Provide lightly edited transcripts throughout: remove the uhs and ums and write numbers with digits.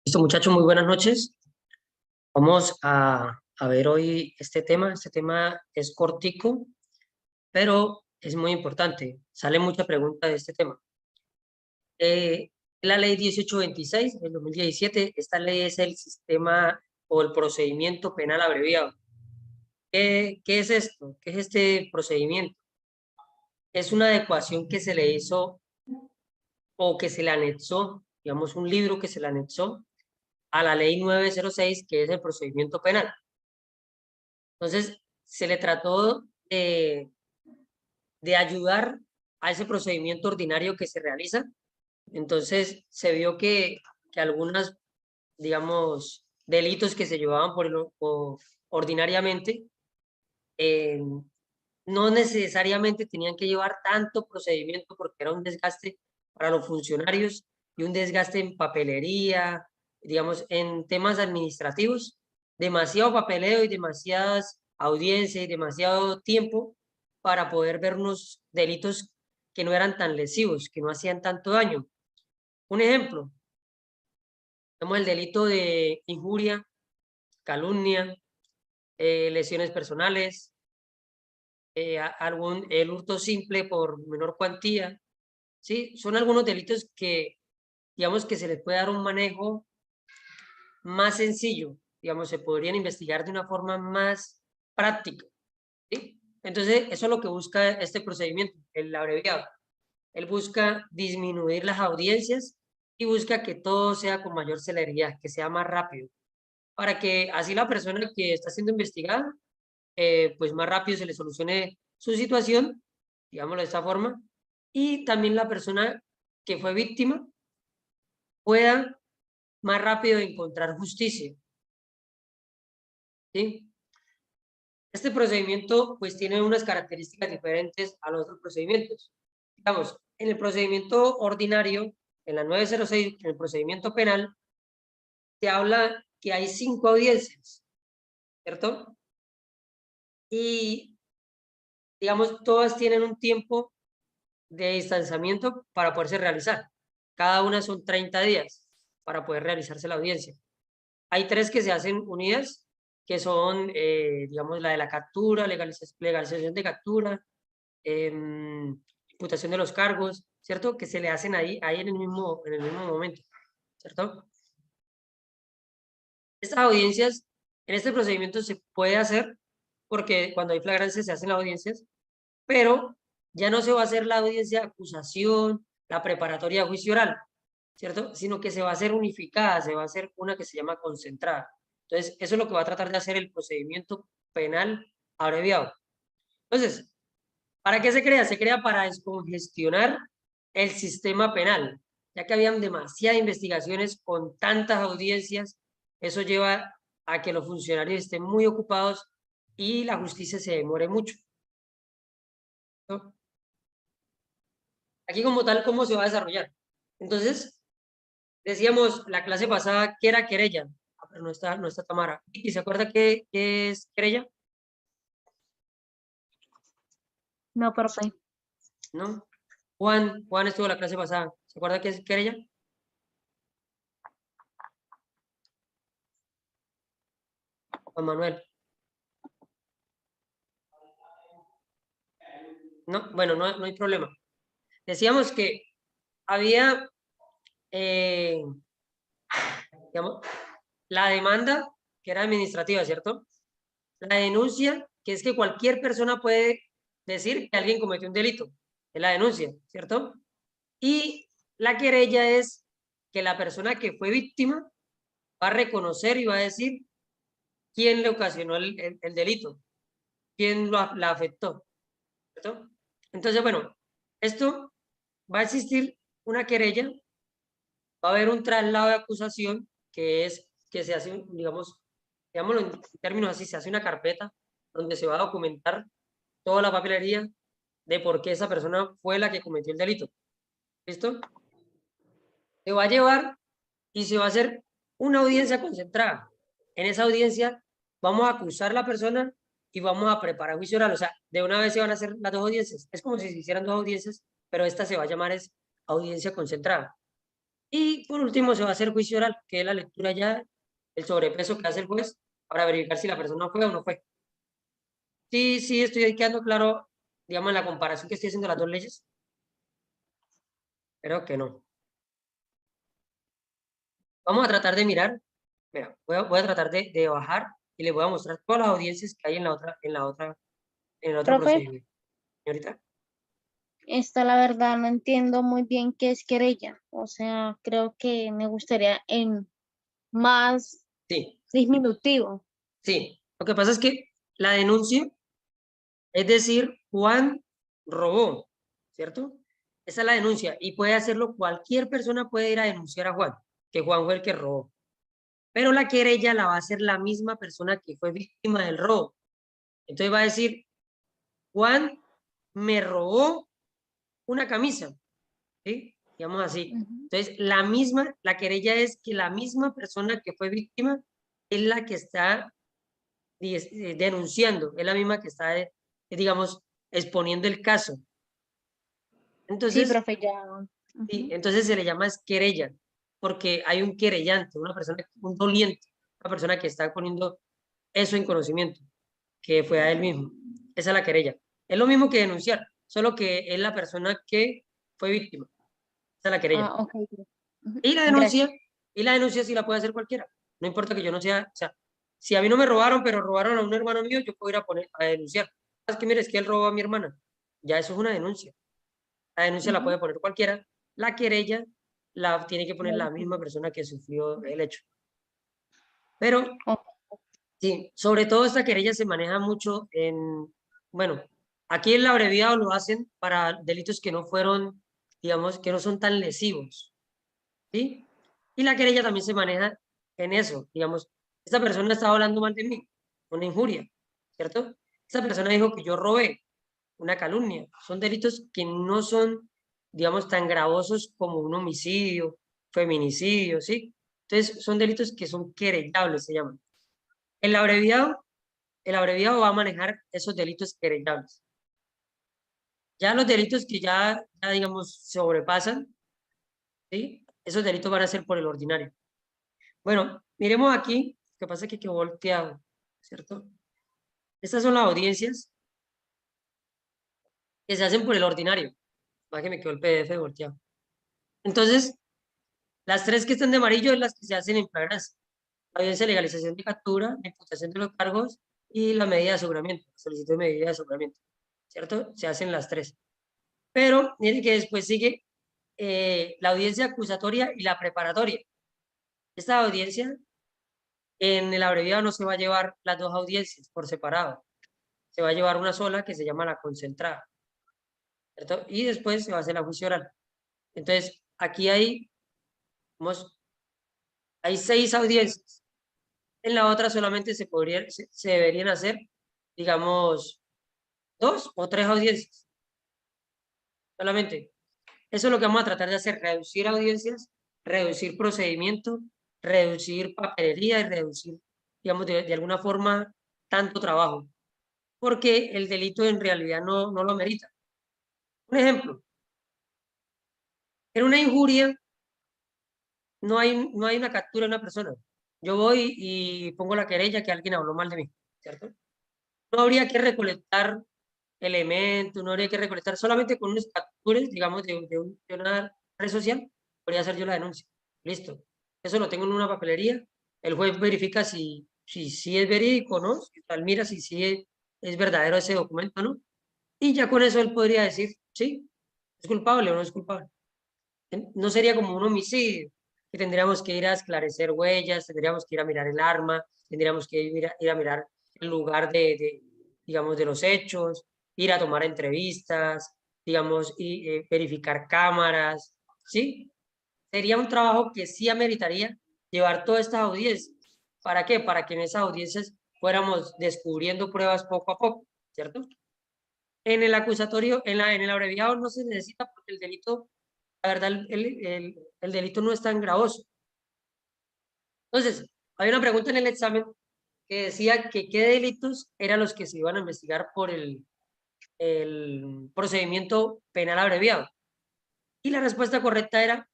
Listo, muchachos, muy buenas noches. Vamos a ver hoy este tema. Este tema es cortico, pero es muy importante. Sale mucha pregunta de este tema. La ley 1826 del 2017, esta ley es el sistema o el procedimiento penal abreviado. ¿Qué es esto? ¿Qué es este procedimiento? Es una adecuación que se le hizo o que se le anexó, digamos, un libro que se le anexó a la ley 906, que es el procedimiento penal. Entonces, se le trató de ayudar a ese procedimiento ordinario que se realiza. Entonces, se vio que algunas, digamos, delitos que se llevaban ordinariamente, eh, no necesariamente tenían que llevar tanto procedimiento porque era un desgaste para los funcionarios y un desgaste en papelería, digamos, en temas administrativos, demasiado papeleo y demasiadas audiencias y demasiado tiempo para poder ver unos delitos que no eran tan lesivos, que no hacían tanto daño. Un ejemplo, tenemos el delito de injuria, calumnia, lesiones personales, el hurto simple por menor cuantía, ¿sí? Son algunos delitos que, digamos, que se les puede dar un manejo más sencillo, digamos, se podrían investigar de una forma más práctica, ¿sí? Entonces, eso es lo que busca este procedimiento, el abreviado. Él busca disminuir las audiencias y busca que todo sea con mayor celeridad, que sea más rápido, para que así la persona que está siendo investigada, pues más rápido se le solucione su situación, digámoslo de esta forma, y también la persona que fue víctima pueda más rápido encontrar justicia, ¿sí? Este procedimiento pues tiene unas características diferentes a los otros procedimientos. Digamos, en el procedimiento ordinario, en la 906, en el procedimiento penal, se habla que hay 5 audiencias, ¿cierto? Y, digamos, todas tienen un tiempo de distanciamiento para poderse realizar. Cada una son 30 días para poder realizarse la audiencia. Hay 3 que se hacen unidas, que son, digamos, la de la captura, legalización de captura, imputación de los cargos, ¿cierto? Que se le hacen ahí en el mismo momento, ¿cierto? Estas audiencias, en este procedimiento se puede hacer, porque cuando hay flagrancia se hacen las audiencias, pero ya no se va a hacer la audiencia de acusación, la preparatoria de juicio oral, ¿cierto? Sino que se va a hacer unificada, se va a hacer una que se llama concentrada. Entonces, eso es lo que va a tratar de hacer el procedimiento penal abreviado. Entonces, ¿para qué se crea? Se crea para descongestionar el sistema penal, ya que habían demasiadas investigaciones con tantas audiencias. Eso lleva a que los funcionarios estén muy ocupados y la justicia se demore mucho, ¿no? Aquí como tal, ¿cómo se va a desarrollar? Entonces, decíamos la clase pasada que era querella. Pero no está Tamara. ¿Y se acuerda qué es querella? No, profe. ¿No? Juan estuvo la clase pasada. ¿Se acuerda qué es querella? Juan Manuel. No, bueno, no hay problema. Decíamos que había, eh, digamos, la demanda, que era administrativa, ¿cierto? La denuncia, que es que cualquier persona puede decir que alguien cometió un delito. Es la denuncia, ¿cierto? Y la querella es que la persona que fue víctima va a reconocer y va a decir quién le ocasionó el delito, quién la afectó, ¿cierto? Entonces, bueno, esto va a existir una querella, va a haber un traslado de acusación, que es que se hace, digamos, digámoslo en términos así, se hace una carpeta donde se va a documentar toda la papelería de por qué esa persona fue la que cometió el delito. ¿Listo? Se va a llevar y se va a hacer una audiencia concentrada. En esa audiencia vamos a acusar a la persona y vamos a preparar juicio oral. O sea, de una vez se van a hacer las 2 audiencias. Es como si se hicieran 2 audiencias, pero esta se va a llamar es audiencia concentrada. Y por último se va a hacer juicio oral, que es la lectura ya, el sobrepeso que hace el juez para verificar si la persona fue o no fue. Sí, sí, estoy ahí quedando claro, digamos, en la comparación que estoy haciendo de las dos leyes. Creo que no. Vamos a tratar de mirar, mira, voy a tratar de bajar y les voy a mostrar todas las audiencias que hay en el otro Profe, procedimiento. Señorita, esta la verdad no entiendo muy bien qué es querella. O sea, creo que me gustaría en más sí, disminutivo. sí. Lo que pasa es que la denuncia, es decir, Juan robó, ¿cierto? Esa es la denuncia y puede hacerlo cualquier persona, puede ir a denunciar a Juan, que Juan fue el que robó. Pero la querella la va a hacer la misma persona que fue víctima del robo. Entonces va a decir, Juan me robó una camisa, ¿sí? Digamos así. Ujú. Entonces, la querella es que la misma persona que fue víctima es la que está denunciando, es la misma que está, digamos, exponiendo el caso. Sí, Entonces, profe, ya. sí, Ujú. entonces se le llama es querella, porque hay un querellante, una persona, un doliente, una persona que está poniendo eso en conocimiento, que fue a él mismo. Esa es la querella. Es lo mismo que denunciar, solo que es la persona que fue víctima. Esa es la querella. Ah, ok. Ujú. Y la denuncia, Gracias. y la denuncia sí la puede hacer cualquiera. No importa que yo no sea, o sea, si a mí no me robaron, pero robaron a un hermano mío, yo puedo ir a poner a denunciar. Es que mire, es que él robó a mi hermana. Ya eso es una denuncia. La denuncia la Ujú. puede poner cualquiera. La querella la tiene que poner La la misma víctima. persona que sufrió el hecho. Pero Ok. sí, sobre todo esta querella se maneja mucho en, bueno, aquí el abreviado lo hacen para delitos que no fueron, digamos, que no son tan lesivos, ¿sí? Y la querella también se maneja en eso, digamos, esta persona estaba hablando mal de mí, una injuria, ¿cierto? Esta persona dijo que yo robé, una calumnia, son delitos que no son, digamos, tan gravosos como un homicidio, feminicidio, ¿sí? Entonces, son delitos que son querellables, se llaman. El abreviado el abreviado va a manejar esos delitos querellables. Ya los delitos que ya digamos, sobrepasan, ¿sí? Esos delitos van a ser por el ordinario. Bueno, miremos aquí, lo que pasa es que quedó volteado, ¿cierto? Estas son las audiencias que se hacen por el ordinario. Va que me quedó el PDF volteado. Entonces, las tres que están de amarillo es las que se hacen en flagrancia. La audiencia de legalización de captura, la imputación de los cargos y la medida de aseguramiento, la solicitud de medida de aseguramiento, ¿cierto? Se hacen las tres. Pero mire que después sigue la audiencia acusatoria y la preparatoria. Esta audiencia, en el abreviado no se va a llevar las dos audiencias por separado, se va a llevar una sola que se llama la concentrada, ¿cierto? Y después se va a hacer la juicio oral. Entonces, aquí vamos, hay 6 audiencias. En la otra solamente se deberían hacer, digamos, 2 o 3 audiencias, solamente. Eso es lo que vamos a tratar de hacer, reducir audiencias, reducir procedimiento, reducir papelería y reducir, digamos, de alguna forma, tanto trabajo, porque el delito en realidad no lo amerita. Un ejemplo, en una injuria no hay una captura de una persona. Yo voy y pongo la querella que alguien habló mal de mí, ¿cierto? No habría que recolectar elementos, no habría que recolectar solamente con unos capturas, digamos, de una red social, podría hacer yo la denuncia. Listo. Eso lo tengo en una papelería. El juez verifica si es verídico, ¿no? Mira si sí es verdadero ese documento, ¿no? Y ya con eso él podría decir, sí, es culpable o no es culpable. No sería como un homicidio, que tendríamos que ir a esclarecer huellas, tendríamos que ir a mirar el arma, tendríamos que ir a mirar el lugar digamos, de los hechos, ir a tomar entrevistas, digamos, y verificar cámaras, ¿sí? Sería un trabajo que sí ameritaría llevar todas estas audiencias. ¿Para qué? Para que en esas audiencias fuéramos descubriendo pruebas poco a poco, ¿cierto? En el acusatorio, en el abreviado no se necesita porque el delito, la verdad, el delito no es tan gravoso. Entonces, hay una pregunta en el examen que decía que qué delitos eran los que se iban a investigar por el procedimiento penal abreviado. Y la respuesta correcta era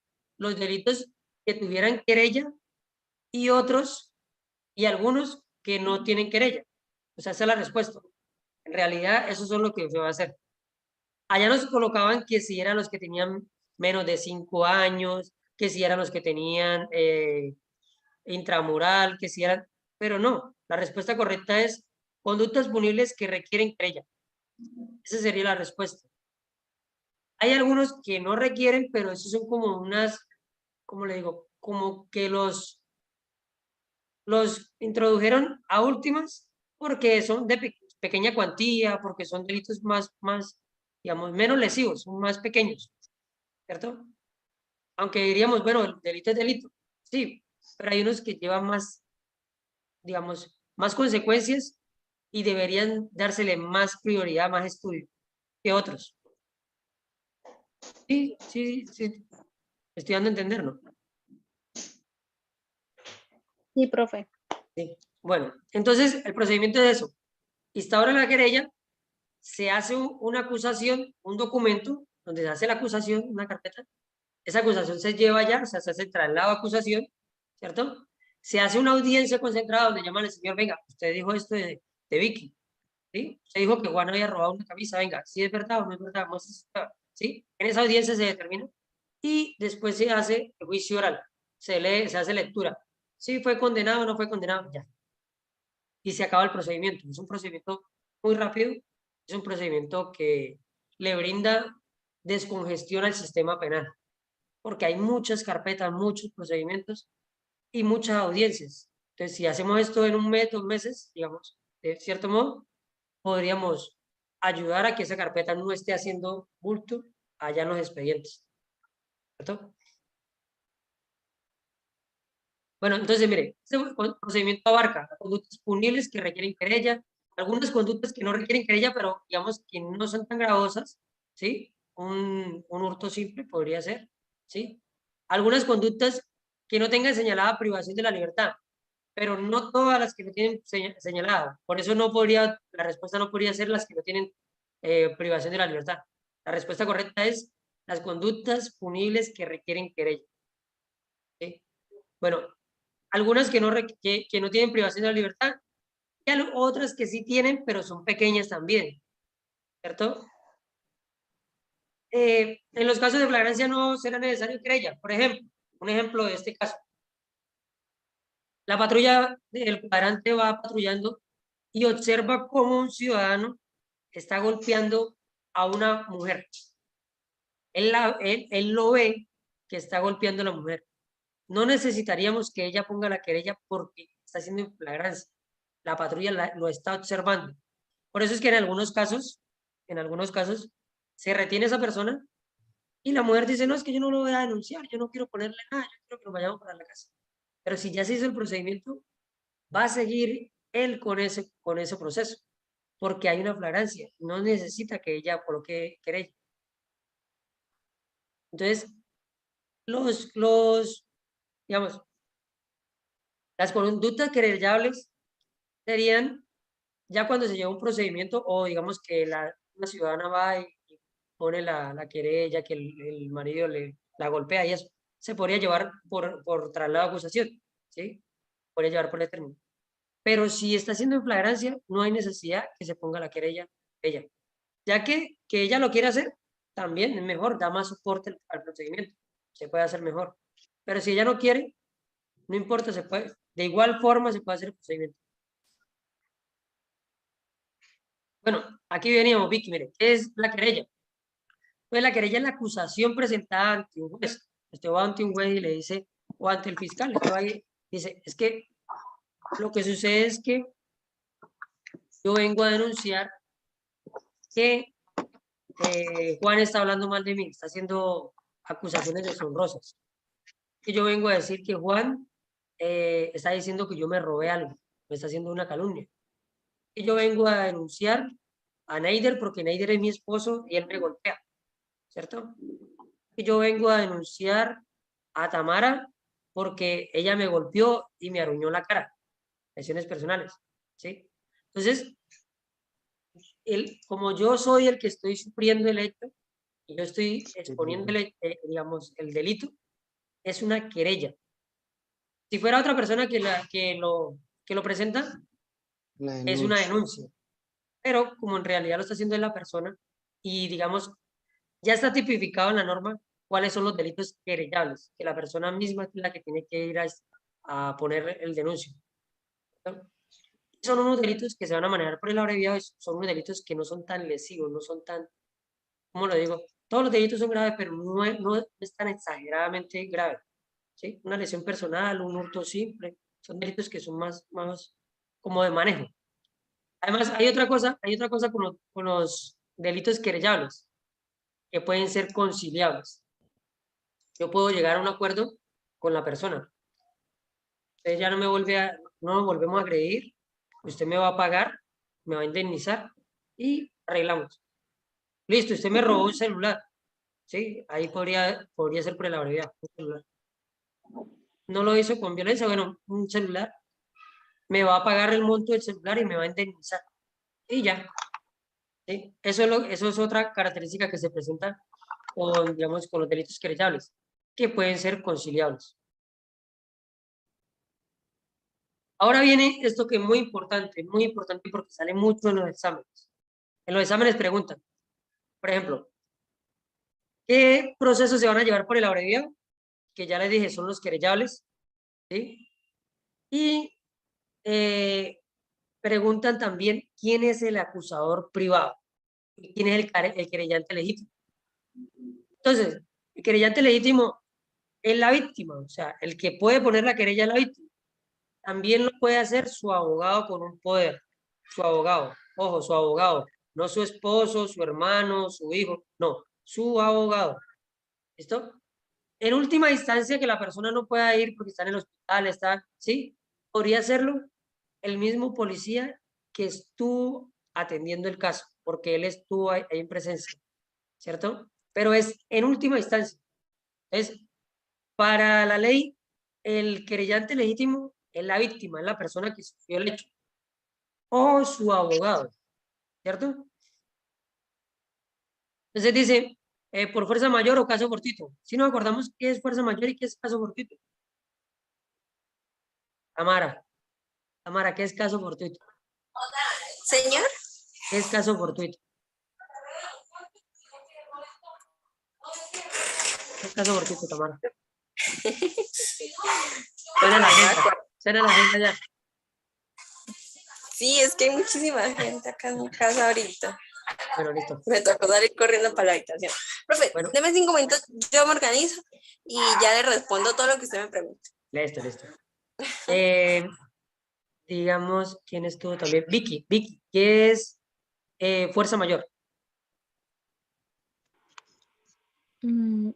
los delitos que tuvieran querella y otros y algunos que no tienen querella. O sea, esa es la respuesta. En realidad, eso es lo que se va a hacer. Allá nos colocaban que si eran los que tenían menos de 5 años, que si eran los que tenían intramural, que si eran... Pero no, la respuesta correcta es conductas punibles que requieren querella. Esa sería la respuesta. Hay algunos que no requieren, pero esos son como unas, ¿cómo le digo? Como que los introdujeron a últimas porque son de pequeña cuantía, porque son delitos más, digamos, menos lesivos, son más pequeños, ¿cierto? Aunque diríamos, bueno, el delito es delito, sí, pero hay unos que llevan más, digamos, más consecuencias y deberían dársele más prioridad, más estudio que otros. Sí, sí, sí, estoy dando a entender, ¿no? Sí, profe. Sí. Bueno, entonces el procedimiento es eso. Instaura la querella, se hace una acusación, un documento donde se hace la acusación, una carpeta. Esa acusación se lleva allá, o sea, se hace el traslado a acusación, ¿cierto? Se hace una audiencia concentrada donde llaman al señor, venga, usted dijo esto de Vicky, ¿sí? Usted dijo que Juan había robado una camisa, venga, si es verdad o no es verdad, ¿sí? En esa audiencia se determina y después se hace el juicio oral, se lee, se hace lectura. Si fue condenado o no fue condenado, ya. Y se acaba el procedimiento. Es un procedimiento muy rápido, es un procedimiento que le brinda descongestión al sistema penal, porque hay muchas carpetas, muchos procedimientos y muchas audiencias. Entonces, si hacemos esto en un mes, 2 meses, digamos, de cierto modo, podríamos ayudar a que esa carpeta no esté haciendo bulto allá en los expedientes, ¿cierto? Bueno, entonces, mire, este procedimiento abarca conductas punibles que requieren querella, algunas conductas que no requieren querella, pero digamos que no son tan gravosas, ¿sí? Un hurto simple podría ser, ¿sí? Algunas conductas que no tengan señalada privación de la libertad, pero no todas las que no tienen señalada. Por eso no podría, la respuesta no podría ser las que no tienen privación de la libertad. La respuesta correcta es las conductas punibles que requieren querella, ¿sí? Bueno, algunas que no tienen privación de la libertad y otras que sí tienen, pero son pequeñas también, ¿cierto? En los casos de flagrancia no será necesario querella. Por ejemplo, un ejemplo de este caso. La patrulla del cuadrante va patrullando y observa cómo un ciudadano está golpeando a una mujer. Él lo ve que está golpeando a la mujer. No necesitaríamos que ella ponga la querella porque está haciendo flagrancia. La patrulla lo está observando. Por eso es que en algunos casos, se retiene esa persona y la mujer dice, no, es que yo no lo voy a denunciar, yo no quiero ponerle nada, yo quiero que nos vayamos para la casa. Pero si ya se hizo el procedimiento, va a seguir él con ese proceso, porque hay una flagrancia, no necesita que ella coloque querella. Entonces, digamos, las conductas querellables serían ya cuando se lleva un procedimiento o digamos que una ciudadana va y pone la querella, que el marido la golpea y eso, se podría llevar por traslado de acusación, ¿sí? Podría llevar por el término. Pero si está haciendo en flagrancia, no hay necesidad que se ponga la querella ella. Ya que ella lo quiere hacer, también es mejor, da más soporte al procedimiento, se puede hacer mejor. Pero si ella no quiere, no importa, se puede, de igual forma se puede hacer el procedimiento. Bueno, aquí veníamos, Vicky, mire, ¿qué es la querella? Pues la querella es la acusación presentada ante un juez. Usted va ante un juez y le dice, o ante el fiscal, usted va y dice, es que lo que sucede es que yo vengo a denunciar que Juan está hablando mal de mí, está haciendo acusaciones deshonrosas. Que yo vengo a decir que Juan está diciendo que yo me robé algo, me está haciendo una calumnia. Y yo vengo a denunciar a Neider porque Neider es mi esposo y él me golpea, ¿cierto? Y yo vengo a denunciar a Tamara porque ella me golpeó y me arruinó la cara, lesiones personales, ¿sí? Entonces, como yo soy el que estoy sufriendo el hecho y yo estoy exponiendo, digamos, el delito, es una querella. Si fuera otra persona que lo presenta, La es una denuncia. denuncia. Pero como en realidad lo está haciendo la persona y digamos, ya está tipificado en la norma cuáles son los delitos querellables, que la persona misma es la que tiene que ir a poner el denuncio. ¿No? Son unos delitos que se van a manejar por el abreviado, son unos delitos que no son tan lesivos, no son tan, ¿cómo lo digo? Todos los delitos son graves, pero no es tan exageradamente grave. ¿Sí? Una lesión personal, un hurto simple, son delitos que son más como de manejo. Además, hay otra cosa con los delitos querellables, que pueden ser conciliables. Yo puedo llegar a un acuerdo con la persona. Usted ya no nos volvemos a agredir, usted me va a pagar, me va a indemnizar y arreglamos. Listo, usted me robó un celular, ¿sí? Ahí podría ser por la brevedad, un celular. No lo hizo con violencia, bueno, un celular, me va a pagar el monto del celular y me va a indemnizar. Y ya, ¿sí? Eso es otra característica que se presenta con, digamos, con los delitos querellables, que pueden ser conciliables. Ahora viene esto que es muy importante porque sale mucho en los exámenes. En los exámenes preguntan, por ejemplo, ¿qué procesos se van a llevar por el abreviado? Que ya les dije, son los querellables, ¿sí? Y preguntan también quién es el acusador privado y quién es el querellante legítimo. Entonces, el querellante legítimo es la víctima, o sea, el que puede poner la querella es la víctima. También lo puede hacer su abogado con un poder, su abogado, ojo, su abogado, no su esposo, su hermano, su hijo, no, su abogado. ¿Listo? En última instancia, que la persona no pueda ir porque está en el hospital, ¿sí? Podría hacerlo el mismo policía que estuvo atendiendo el caso, porque él estuvo ahí en presencia, ¿cierto? Pero es en última instancia. Es para la ley, el querellante legítimo es la víctima, es la persona que sufrió el hecho, o su abogado, ¿cierto? Entonces dice, por fuerza mayor o caso fortuito. Si nos acordamos qué es fuerza mayor y qué es caso fortuito. Tamara, ¿qué es caso fortuito? Señor, ¿Qué es caso fortuito? ¿Qué es caso fortuito, Tamara? Suena la gente ya. sí, es que hay muchísima gente acá en mi casa ahorita. Bueno, listo. Me tocó salir corriendo para la habitación. Profe, Bueno. deme 5 minutos, yo me organizo y ya le respondo todo lo que usted me pregunte. Listo. Digamos, ¿quién estuvo también? Vicky, ¿qué es fuerza mayor?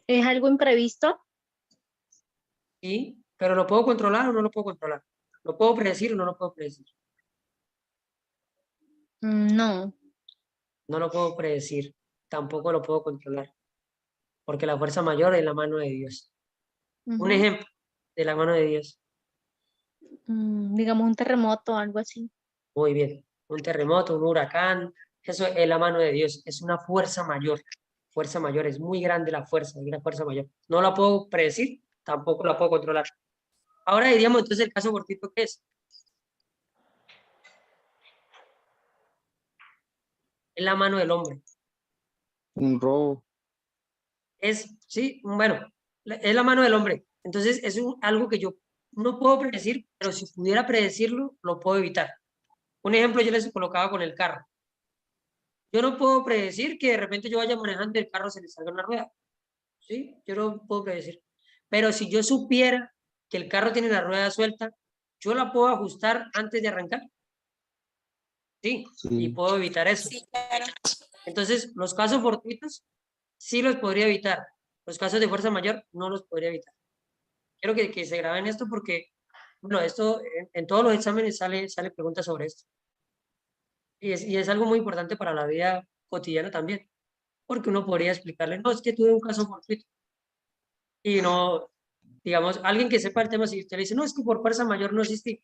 ¿Es algo imprevisto? Sí, pero ¿lo puedo controlar o no lo puedo controlar? ¿Lo puedo predecir o no lo puedo predecir? No. No lo puedo predecir, tampoco lo puedo controlar, porque la fuerza mayor es la mano de Dios. Un Ujú. ejemplo de la mano de Dios. Digamos un terremoto o algo así. Muy bien. Un terremoto, un huracán, eso es la mano de Dios, es una fuerza mayor. Fuerza mayor, es muy grande la fuerza, es una fuerza mayor. No la puedo predecir, tampoco la puedo controlar. Ahora diríamos entonces el caso cortito, ¿qué es? Es la mano del hombre. Un robo. Sí, bueno, es la mano del hombre. Entonces es algo que yo no puedo predecir, pero si pudiera predecirlo, lo puedo evitar. Un ejemplo yo les colocaba con el carro. Yo no puedo predecir que de repente yo vaya manejando y el carro se le salga una rueda. ¿Sí? Yo no puedo predecir. Pero si yo supiera que el carro tiene la rueda suelta, yo la puedo ajustar antes de arrancar. Sí, y Sí. puedo evitar eso. Sí, claro. Entonces, los casos fortuitos sí los podría evitar. Los casos de fuerza mayor no los podría evitar. Quiero que se graben esto porque, bueno, esto en todos los exámenes sale preguntas sobre esto. Y es algo muy importante para la vida cotidiana también, porque uno podría explicarle, no, es que tuve un caso fortuito. Y no, digamos, alguien que sepa el tema, si usted le dice, no, es que por fuerza mayor no existí.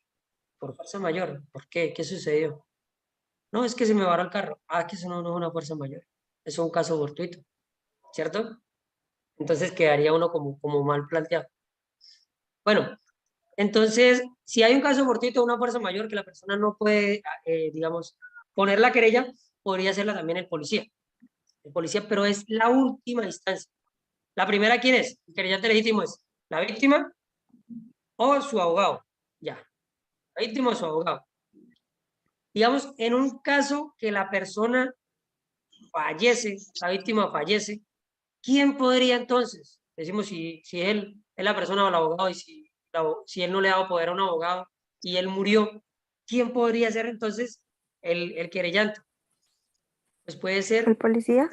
Por fuerza mayor, ¿por qué? ¿Qué sucedió? No, es que se me varó el carro. Ah, que eso no es una fuerza mayor. Es un caso fortuito, ¿cierto? Entonces quedaría uno como mal planteado. Bueno, entonces, si hay un caso fortuito de una fuerza mayor que la persona no puede, digamos, poner la querella, podría hacerla también el policía. El policía, pero es la última instancia. La primera, ¿quién es? El querellante legítimo es la víctima o su abogado. Ya, la víctima o su abogado. Digamos, en un caso que la persona fallece, la víctima fallece, ¿quién podría entonces? Decimos si él es la persona o el abogado y si él no le ha dado poder a un abogado y él murió, ¿quién podría ser entonces el querellante? Pues puede ser, ¿El policía?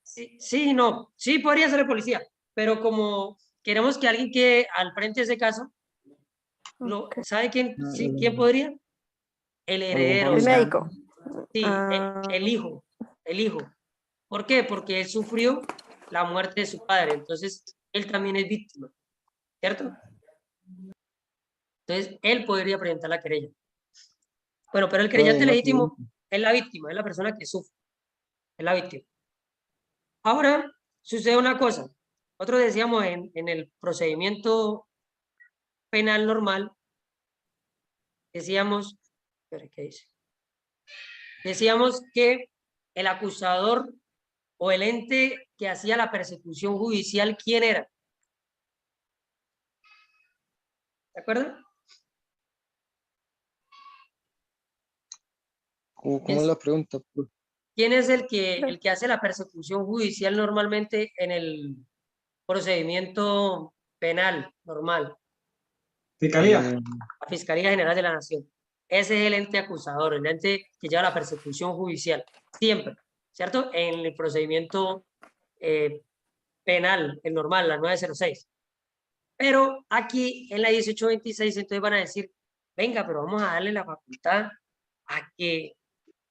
sí, sí, no, sí podría ser el policía, pero como queremos que alguien quede al frente de ese caso, Ok. ¿sabe quién, Ah, sí, quién podría? El algún heredero, o El sea, familiar. médico. sí, Ah, el hijo, el hijo. ¿Por qué? Porque él sufrió la muerte de su padre, entonces él también es víctima, ¿cierto? Entonces él podría presentar la querella. Bueno, pero el Bueno, querellante una legítimo pregunta. es la víctima, es la persona que sufre, es la víctima. Ahora sucede una cosa. Nosotros decíamos en el procedimiento penal normal, decíamos, espera, ¿qué dice? Decíamos que el acusador o el ente que hacía la persecución judicial, ¿quién era? ¿De acuerdo? ¿Cómo es la pregunta? ¿Quién es el creo. que hace la persecución judicial normalmente en el procedimiento penal normal? Fiscalía. La Fiscalía General de la Nación. Ese es el ente acusador, el ente que lleva la persecución judicial, siempre, ¿cierto? En el procedimiento eh, penal, el normal, la 906. Pero aquí en la 1826, entonces van a decir, venga, pero vamos a darle la facultad a que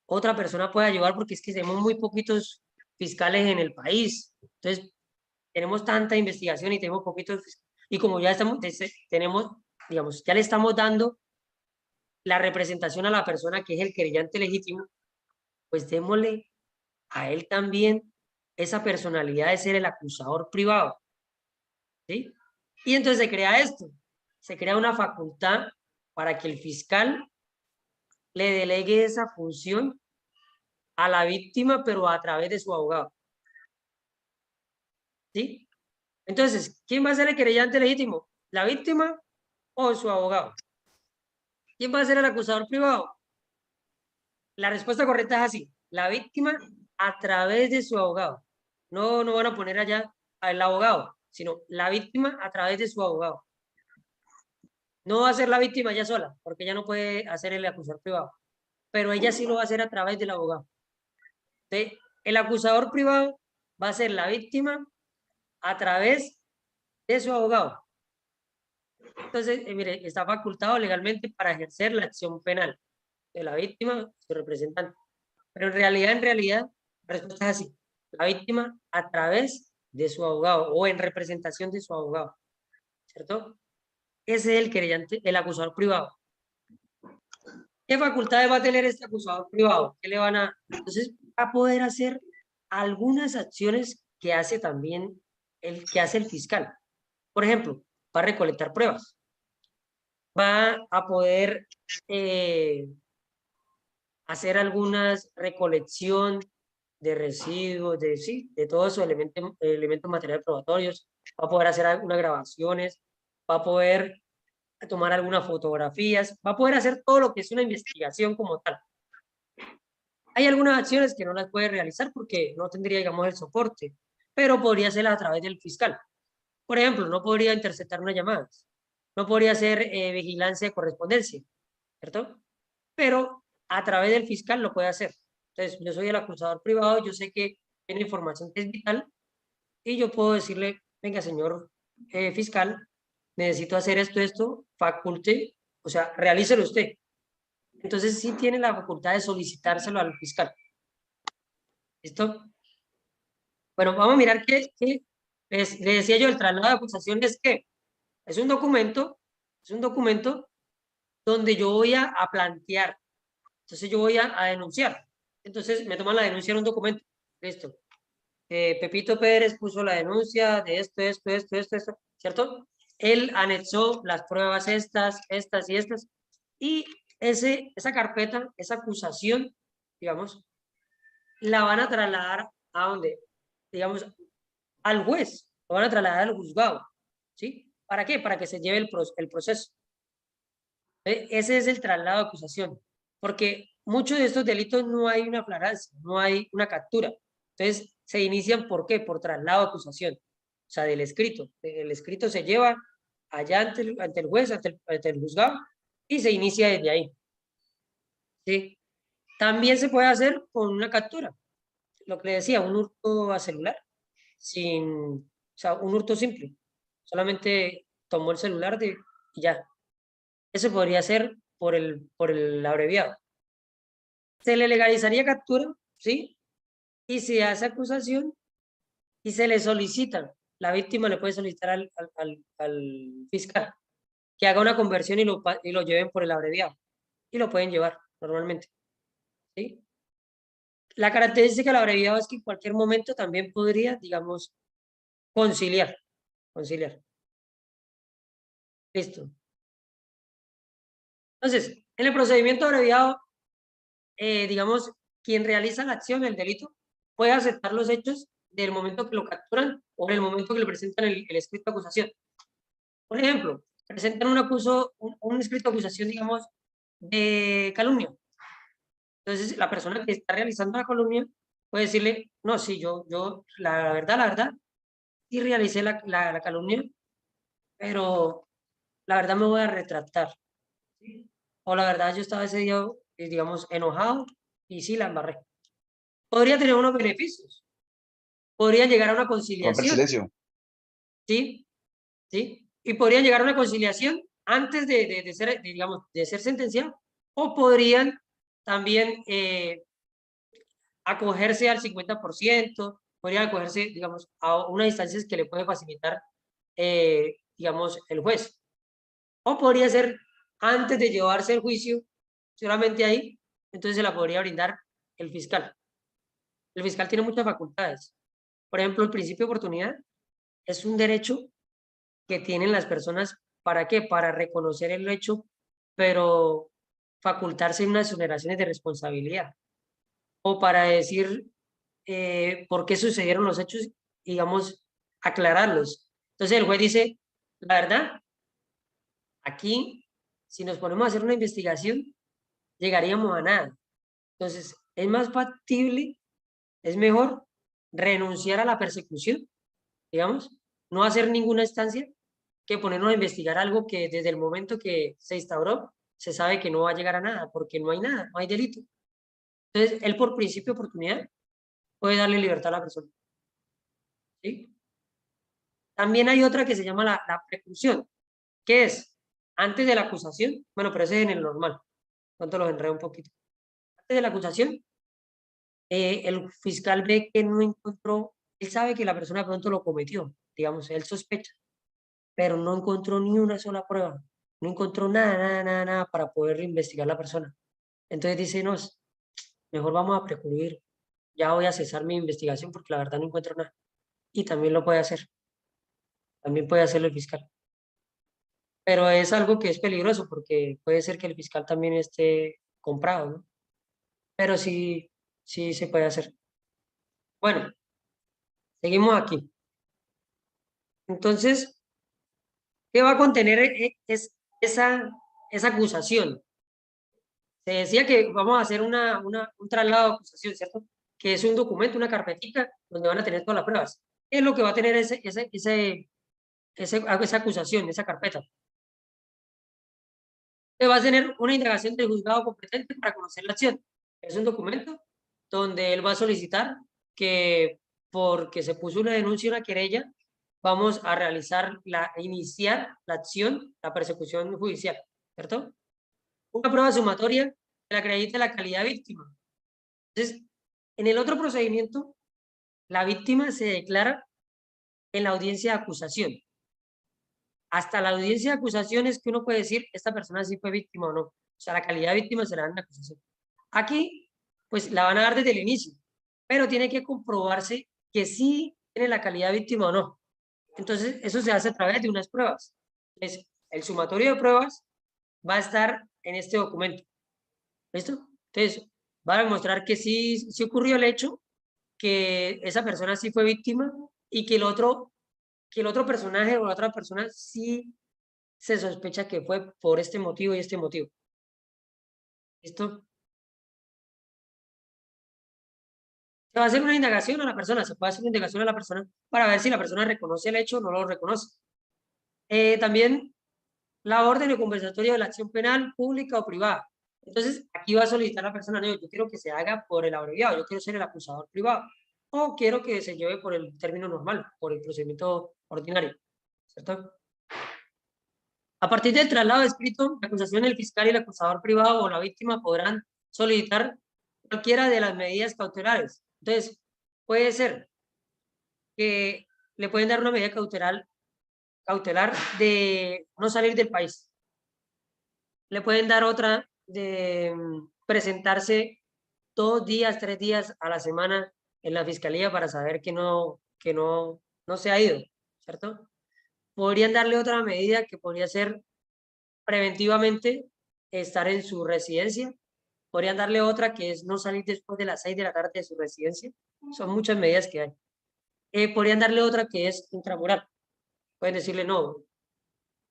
otra persona pueda ayudar, porque es que tenemos muy poquitos fiscales en el país. Entonces, tenemos tanta investigación y tenemos poquitos, y como ya estamos, tenemos, digamos, ya le estamos dando la representación a la persona que es el querellante legítimo, pues démosle a él también esa personalidad de ser el acusador privado, ¿sí? Y entonces se crea esto, se crea una facultad para que el fiscal le delegue esa función a la víctima, pero a través de su abogado, ¿sí? Entonces, ¿quién va a ser el querellante legítimo? ¿La víctima o su abogado? ¿Quién va a ser el acusador privado? La respuesta correcta es así, la víctima a través de su abogado. No, no van a poner allá al abogado, sino la víctima a través de su abogado. No va a ser la víctima ella sola, porque ella no puede hacer el acusador privado, pero ella sí lo va a hacer a través del abogado. Entonces, el acusador privado va a ser la víctima a través de su abogado. Entonces, mire, está facultado legalmente para ejercer la acción penal de la víctima, su representante. Pero en realidad, la respuesta es así. La víctima a través de su abogado o en representación de su abogado, ¿cierto? Ese es el querellante, el acusador privado. ¿Qué facultades va a tener este acusador privado? ¿Qué le van a...? Entonces, va a poder hacer algunas acciones que hace también que hace el fiscal. Por ejemplo, va a recolectar pruebas. Va a poder hacer algunas recolección de residuos, sí, de todos esos elementos materiales probatorios, va a poder hacer algunas grabaciones, va a poder tomar algunas fotografías, va a poder hacer todo lo que es una investigación como tal. Hay algunas acciones que no las puede realizar porque no tendría, digamos, el soporte, pero podría hacerlas a través del fiscal. Por ejemplo, no podría interceptar una llamada, no podría hacer vigilancia de correspondencia, ¿cierto? Pero a través del fiscal lo puede hacer. Entonces, yo soy el acusador privado, yo sé que tiene información que es vital y yo puedo decirle, venga, señor fiscal, necesito hacer esto, faculte, o sea, realícelo usted. Entonces, sí tiene la facultad de solicitárselo al fiscal. ¿Listo? Bueno, vamos a mirar qué le decía yo, el traslado de acusación es que es un documento donde yo voy a plantear. Entonces yo voy a denunciar. Entonces me toman la denuncia en un documento. Listo. Pepito Pérez puso la denuncia de esto, ¿cierto? él anexó las pruebas estas y estas, y esa carpeta, esa acusación, digamos, la van a trasladar a donde, digamos, al juez, lo van a trasladar al juzgado, ¿sí? ¿Para qué? Para que se lleve el proceso. Ese es el traslado de acusación, porque muchos de estos delitos no hay una flagrancia, no hay una captura. Entonces, se inician, ¿por qué? Por traslado de acusación, o sea, del escrito. El escrito se lleva allá ante el juez, ante el juzgado, y se inicia desde ahí. ¿Sí? También se puede hacer con una captura, lo que le decía, un hurto a celular, o sea, un hurto simple. Solamente tomó el celular y ya. Eso podría ser por el abreviado. Se le legalizaría captura, ¿sí? Y se hace acusación y se le solicita, la víctima le puede solicitar al fiscal que haga una conversión y lo lleven por el abreviado. Y lo pueden llevar normalmente, ¿sí? La característica del abreviado es que en cualquier momento también podría, digamos, conciliar. Listo. Entonces, en el procedimiento abreviado, digamos, quien realiza la acción, el delito, puede aceptar los hechos del momento que lo capturan o del momento que le presentan el escrito de acusación. Por ejemplo, presentan un escrito de acusación, digamos, de calumnia. Entonces, la persona que está realizando la calumnia puede decirle, no, sí, yo la verdad, sí realicé la calumnia, pero la verdad me voy a retractar. ¿Sí? O la verdad, yo estaba ese día, digamos, enojado y sí la embarré. Podría tener unos beneficios. Podría llegar a una Romper conciliación, silencio. ¿sí? ¿Sí? Y podrían llegar a una conciliación antes digamos, de ser sentenciado, o podrían también acogerse al 50%, podrían acogerse, digamos, a unas instancias que le puede facilitar, digamos, el juez. O podría ser antes de llevarse el juicio, solamente ahí, entonces se la podría brindar el fiscal. El fiscal tiene muchas facultades. Por ejemplo, el principio de oportunidad es un derecho que tienen las personas, ¿para qué? Para reconocer el hecho, pero facultarse en unas exoneraciones de responsabilidad. O para decir por qué sucedieron los hechos, digamos, aclararlos. Entonces el juez dice, la verdad, aquí, si nos ponemos a hacer una investigación, llegaríamos a nada. Entonces, es más factible, es mejor renunciar a la persecución, digamos, no hacer ninguna instancia que ponernos a investigar algo que desde el momento que se instauró se sabe que no va a llegar a nada, porque no hay nada, no hay delito. Entonces, él por principio de oportunidad puede darle libertad a la persona. ¿Sí? También hay otra que se llama la preclusión, que es antes de la acusación, bueno, pero ese es en el normal, pronto los enredo un poquito. Antes de la acusación, el fiscal ve que no encontró, él sabe que la persona de pronto lo cometió, digamos, él sospecha, pero no encontró ni una sola prueba, no encontró nada para poder investigar a la persona. Entonces dice, no, mejor vamos a precluir, ya voy a cesar mi investigación porque la verdad no encuentro nada. Y también lo puede hacer, también puede hacerlo el fiscal. Pero es algo que es peligroso porque puede ser que el fiscal también esté comprado, ¿no? Pero sí, sí se puede hacer. Bueno, seguimos aquí. Entonces, ¿qué va a contener esa acusación? Se decía que vamos a hacer un traslado de acusación, ¿cierto? Que es un documento, una carpetita, donde van a tener todas las pruebas. ¿Qué es lo que va a tener esa acusación, esa carpeta? Que va a tener una indagación del juzgado competente para conocer la acción. Es un documento donde él va a solicitar que, porque se puso una denuncia, una querella, vamos a iniciar la acción, la persecución judicial, ¿cierto? Una prueba sumatoria que acredite la calidad de víctima. Entonces, en el otro procedimiento, la víctima se declara en la audiencia de acusación. Hasta la audiencia de acusación es que uno puede decir, esta persona sí fue víctima o no. O sea, la calidad de víctima será en la acusación. Aquí, pues la van a dar desde el inicio, pero tiene que comprobarse que sí tiene la calidad de víctima o no. Entonces, eso se hace a través de unas pruebas. Entonces, el sumatorio de pruebas va a estar en este documento. ¿Listo? Entonces, va a demostrar que sí, sí ocurrió el hecho, que esa persona sí fue víctima y que el otro personaje o la otra persona sí se sospecha que fue por este motivo y este motivo. ¿Listo? Se va a hacer una indagación a la persona, se puede hacer una indagación a la persona para ver si la persona reconoce el hecho o no lo reconoce. También la orden o compensatoria de la acción penal, pública o privada. Entonces, aquí va a solicitar la persona, no, yo quiero que se haga por el abreviado, yo quiero ser el acusador privado, o quiero que se lleve por el término normal, por el procedimiento ordinario, ¿cierto? A partir del traslado escrito, la acusación, el fiscal y el acusador privado o la víctima podrán solicitar cualquiera de las medidas cautelares. Entonces, puede ser que le pueden dar una medida cautelar de no salir del país. Le pueden dar otra de presentarse 2 días, 3 días a la semana en la fiscalía para saber que no se ha ido, ¿cierto? Podrían darle otra medida que podría ser preventivamente estar en su residencia. Podrían darle otra que es no salir después de las 6 de la tarde de su residencia. Son muchas medidas que hay. Podrían darle otra que es intramural. Pueden decirle no.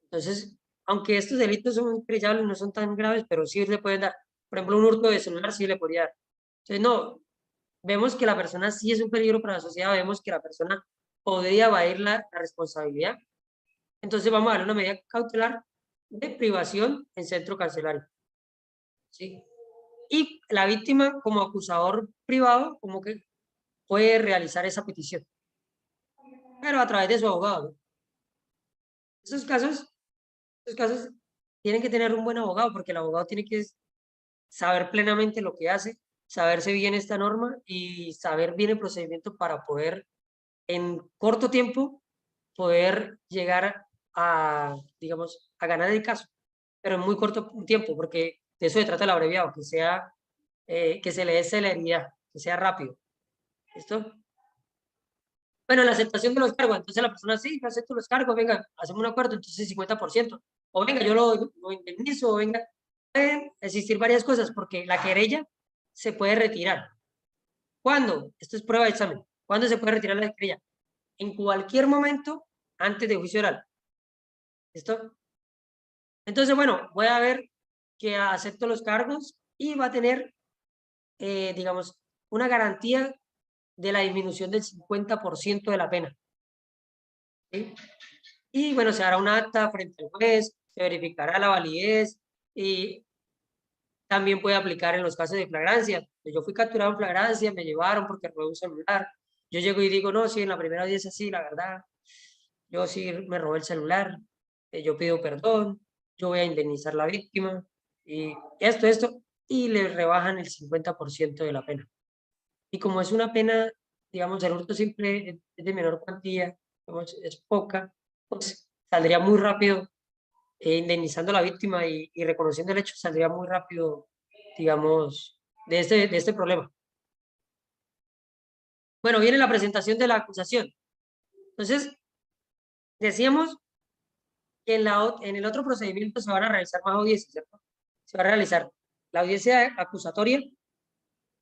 Entonces, aunque estos delitos son querellables, no son tan graves, pero sí le pueden dar. Por ejemplo, un hurto de celular sí le podría dar. Entonces, no, vemos que la persona sí es un peligro para la sociedad, vemos que la persona podría evadir la responsabilidad. Entonces, vamos a darle una medida cautelar de privación en centro carcelario. ¿Sí? Y la víctima, como acusador privado, como que puede realizar esa petición, pero a través de su abogado, ¿no? Esos casos tienen que tener un buen abogado, porque el abogado tiene que saber plenamente lo que hace, saberse bien esta norma y saber bien el procedimiento para poder, en corto tiempo, poder llegar a, digamos, a ganar el caso, pero en muy corto tiempo, porque de eso se trata el abreviado, que se le dé celeridad, que sea rápido. ¿Listo? Bueno, la aceptación de los cargos, entonces la persona, sí, yo acepto los cargos, venga, hacemos un acuerdo, entonces 50%, o venga, yo lo indemnizo, o venga, pueden existir varias cosas, porque la querella se puede retirar. ¿Cuándo? Esto es prueba de examen. ¿Cuándo se puede retirar la querella? En cualquier momento antes de juicio oral. ¿Listo? Entonces, bueno, voy a ver que acepto los cargos y va a tener, digamos, una garantía de la disminución del 50% de la pena. ¿Sí? Y bueno, se hará un acta frente al juez, se verificará la validez y también puede aplicar en los casos de flagrancia. Yo fui capturado en flagrancia, me llevaron porque robé un celular. Yo llego y digo, no, sí, en la primera audiencia sí, la verdad, yo sí me robé el celular, yo pido perdón, yo voy a indemnizar a la víctima y esto, y le rebajan el 50% de la pena. Y como es una pena, digamos, el hurto simple es de menor cuantía, digamos, es poca, pues saldría muy rápido indemnizando a la víctima y reconociendo el hecho, saldría muy rápido, digamos, de este problema. Bueno, viene la presentación de la acusación. Entonces, decíamos que en el otro procedimiento se van a realizar más audiencias, ¿cierto? Se va a realizar la audiencia acusatoria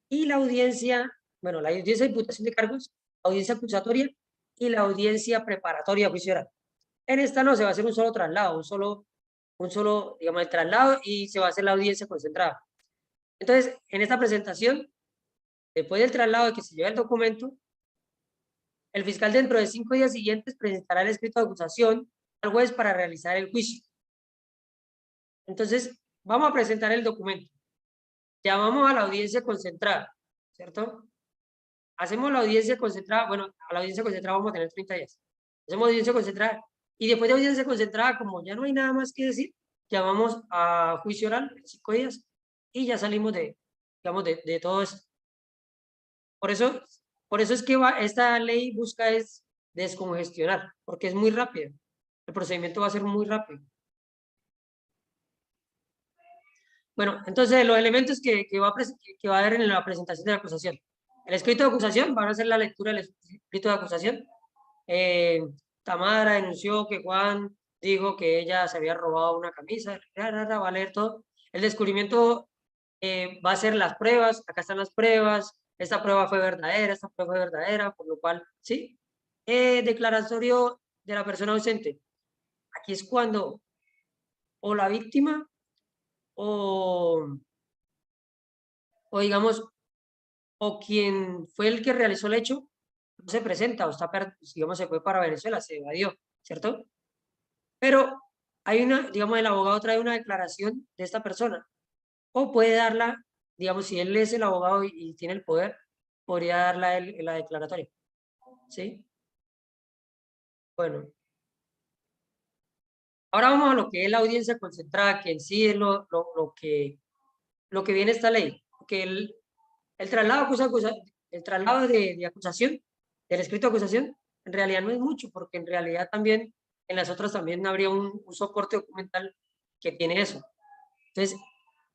y la audiencia, bueno, la audiencia de imputación de cargos, audiencia acusatoria y la audiencia preparatoria a juicio oral. En esta no se va a hacer un solo traslado, un solo, digamos, el traslado y se va a hacer la audiencia concentrada. Entonces, en esta presentación, después del traslado de que se lleve el documento, el fiscal dentro de 5 días siguientes presentará el escrito de acusación al juez para realizar el juicio. Entonces, vamos a presentar el documento. Llamamos a la audiencia concentrada, ¿cierto? Hacemos la audiencia concentrada, bueno, a la audiencia concentrada vamos a tener 30 días. Hacemos audiencia concentrada y después de audiencia concentrada, como ya no hay nada más que decir, llamamos a juicio oral 5 días y ya salimos digamos, de todo eso. Por eso es que esta ley busca es descongestionar, porque es muy rápido. El procedimiento va a ser muy rápido. Bueno, entonces los elementos que va a haber en la presentación de la acusación. El escrito de acusación, van a hacer la lectura del escrito de acusación. Tamara denunció que Juan dijo que ella se había robado una camisa, va a leer todo. El descubrimiento va a ser las pruebas, acá están las pruebas, esta prueba fue verdadera, esta prueba fue verdadera, por lo cual, ¿sí? Declaratorio de la persona ausente. Aquí es cuando o la víctima o digamos, o quien fue el que realizó el hecho, no se presenta o está, digamos, se fue para Venezuela, se evadió, ¿cierto? Pero hay una, digamos, el abogado trae una declaración de esta persona, o puede darla, digamos, si él es el abogado y tiene el poder, podría darla él en la declaratoria, ¿sí? Bueno, ahora vamos a lo que es la audiencia concentrada, que en sí es lo que viene esta ley, que el traslado, el traslado de acusación, del escrito de acusación, en realidad no es mucho, porque en realidad también en las otras también habría un soporte documental que tiene eso. Entonces,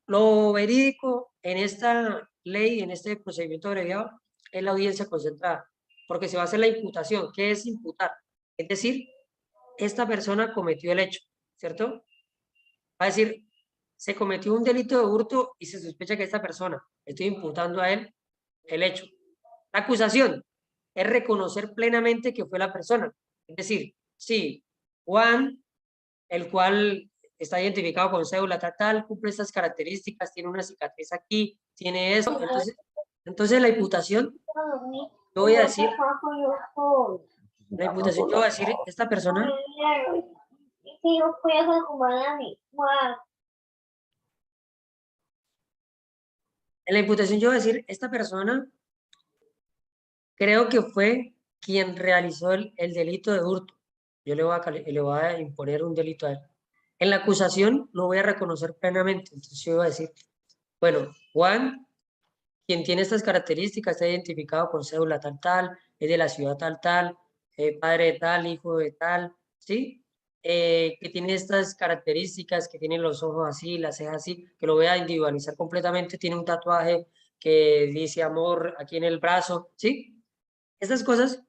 lo verídico en esta ley, en este procedimiento abreviado, es la audiencia concentrada, porque se va a hacer la imputación. ¿Qué es imputar? Es decir, esta persona cometió el hecho, ¿cierto? Va a decir, se cometió un delito de hurto y se sospecha que esta persona, estoy imputando a él el hecho. La acusación es reconocer plenamente que fue la persona. Es decir, sí, Juan, el cual está identificado con cédula tal, cumple estas características, tiene una cicatriz aquí, tiene eso. Entonces la imputación, yo voy a decir, esta persona, en la imputación yo voy a decir, esta persona creo que fue quien realizó el delito de hurto. Yo le voy a imponer un delito a él. En la acusación lo voy a reconocer plenamente. Entonces yo voy a decir, bueno, Juan, quien tiene estas características, está identificado con cédula tal, es de la ciudad tal, padre de tal, hijo de tal, ¿sí? Que tiene estas características, que tiene los ojos así, las cejas así, que lo voy a individualizar completamente, tiene un tatuaje que dice amor aquí en el brazo, ¿sí? Estas cosas,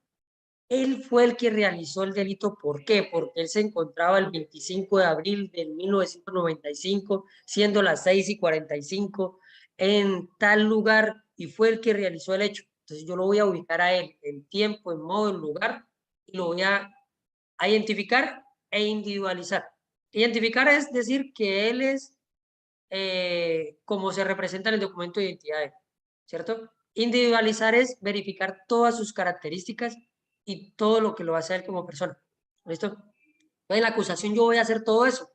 él fue el que realizó el delito. ¿Por qué? Porque él se encontraba el 25 de abril de 1995, siendo las 6:45, en tal lugar, y fue el que realizó el hecho. Entonces yo lo voy a ubicar a él en tiempo, en modo, en lugar, y lo voy a identificar e individualizar. Identificar es decir que él es como se representa en el documento de identidad, ¿cierto? Individualizar es verificar todas sus características y todo lo que lo hace a él como persona. ¿Listo? Entonces, en la acusación yo voy a hacer todo eso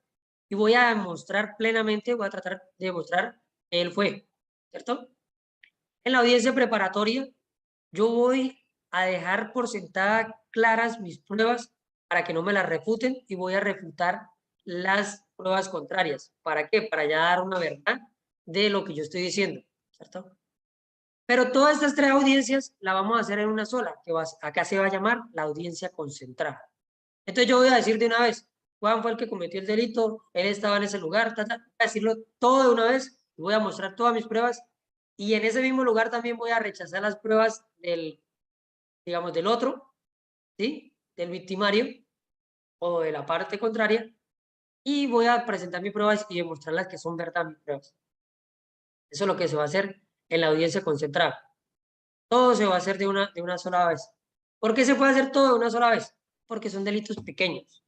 y voy a demostrar plenamente, voy a tratar de demostrar que él fue, ¿cierto? En la audiencia preparatoria yo voy a dejar por sentada claras mis pruebas para que no me las refuten y voy a refutar las pruebas contrarias. ¿Para qué? Para ya dar una verdad de lo que yo estoy diciendo, ¿cierto? Pero todas estas tres audiencias las vamos a hacer en una sola, que acá se va a llamar la audiencia concentrada. Entonces yo voy a decir de una vez, Juan fue el que cometió el delito, él estaba en ese lugar, voy a decirlo todo de una vez, voy a mostrar todas mis pruebas y en ese mismo lugar también voy a rechazar las pruebas del, digamos, del otro, ¿sí? Del victimario o de la parte contraria y voy a presentar mis pruebas y demostrarlas que son verdad mis pruebas. Eso es lo que se va a hacer en la audiencia concentrada. Todo se va a hacer de una sola vez. ¿Por qué se puede hacer todo de una sola vez? Porque son delitos pequeños.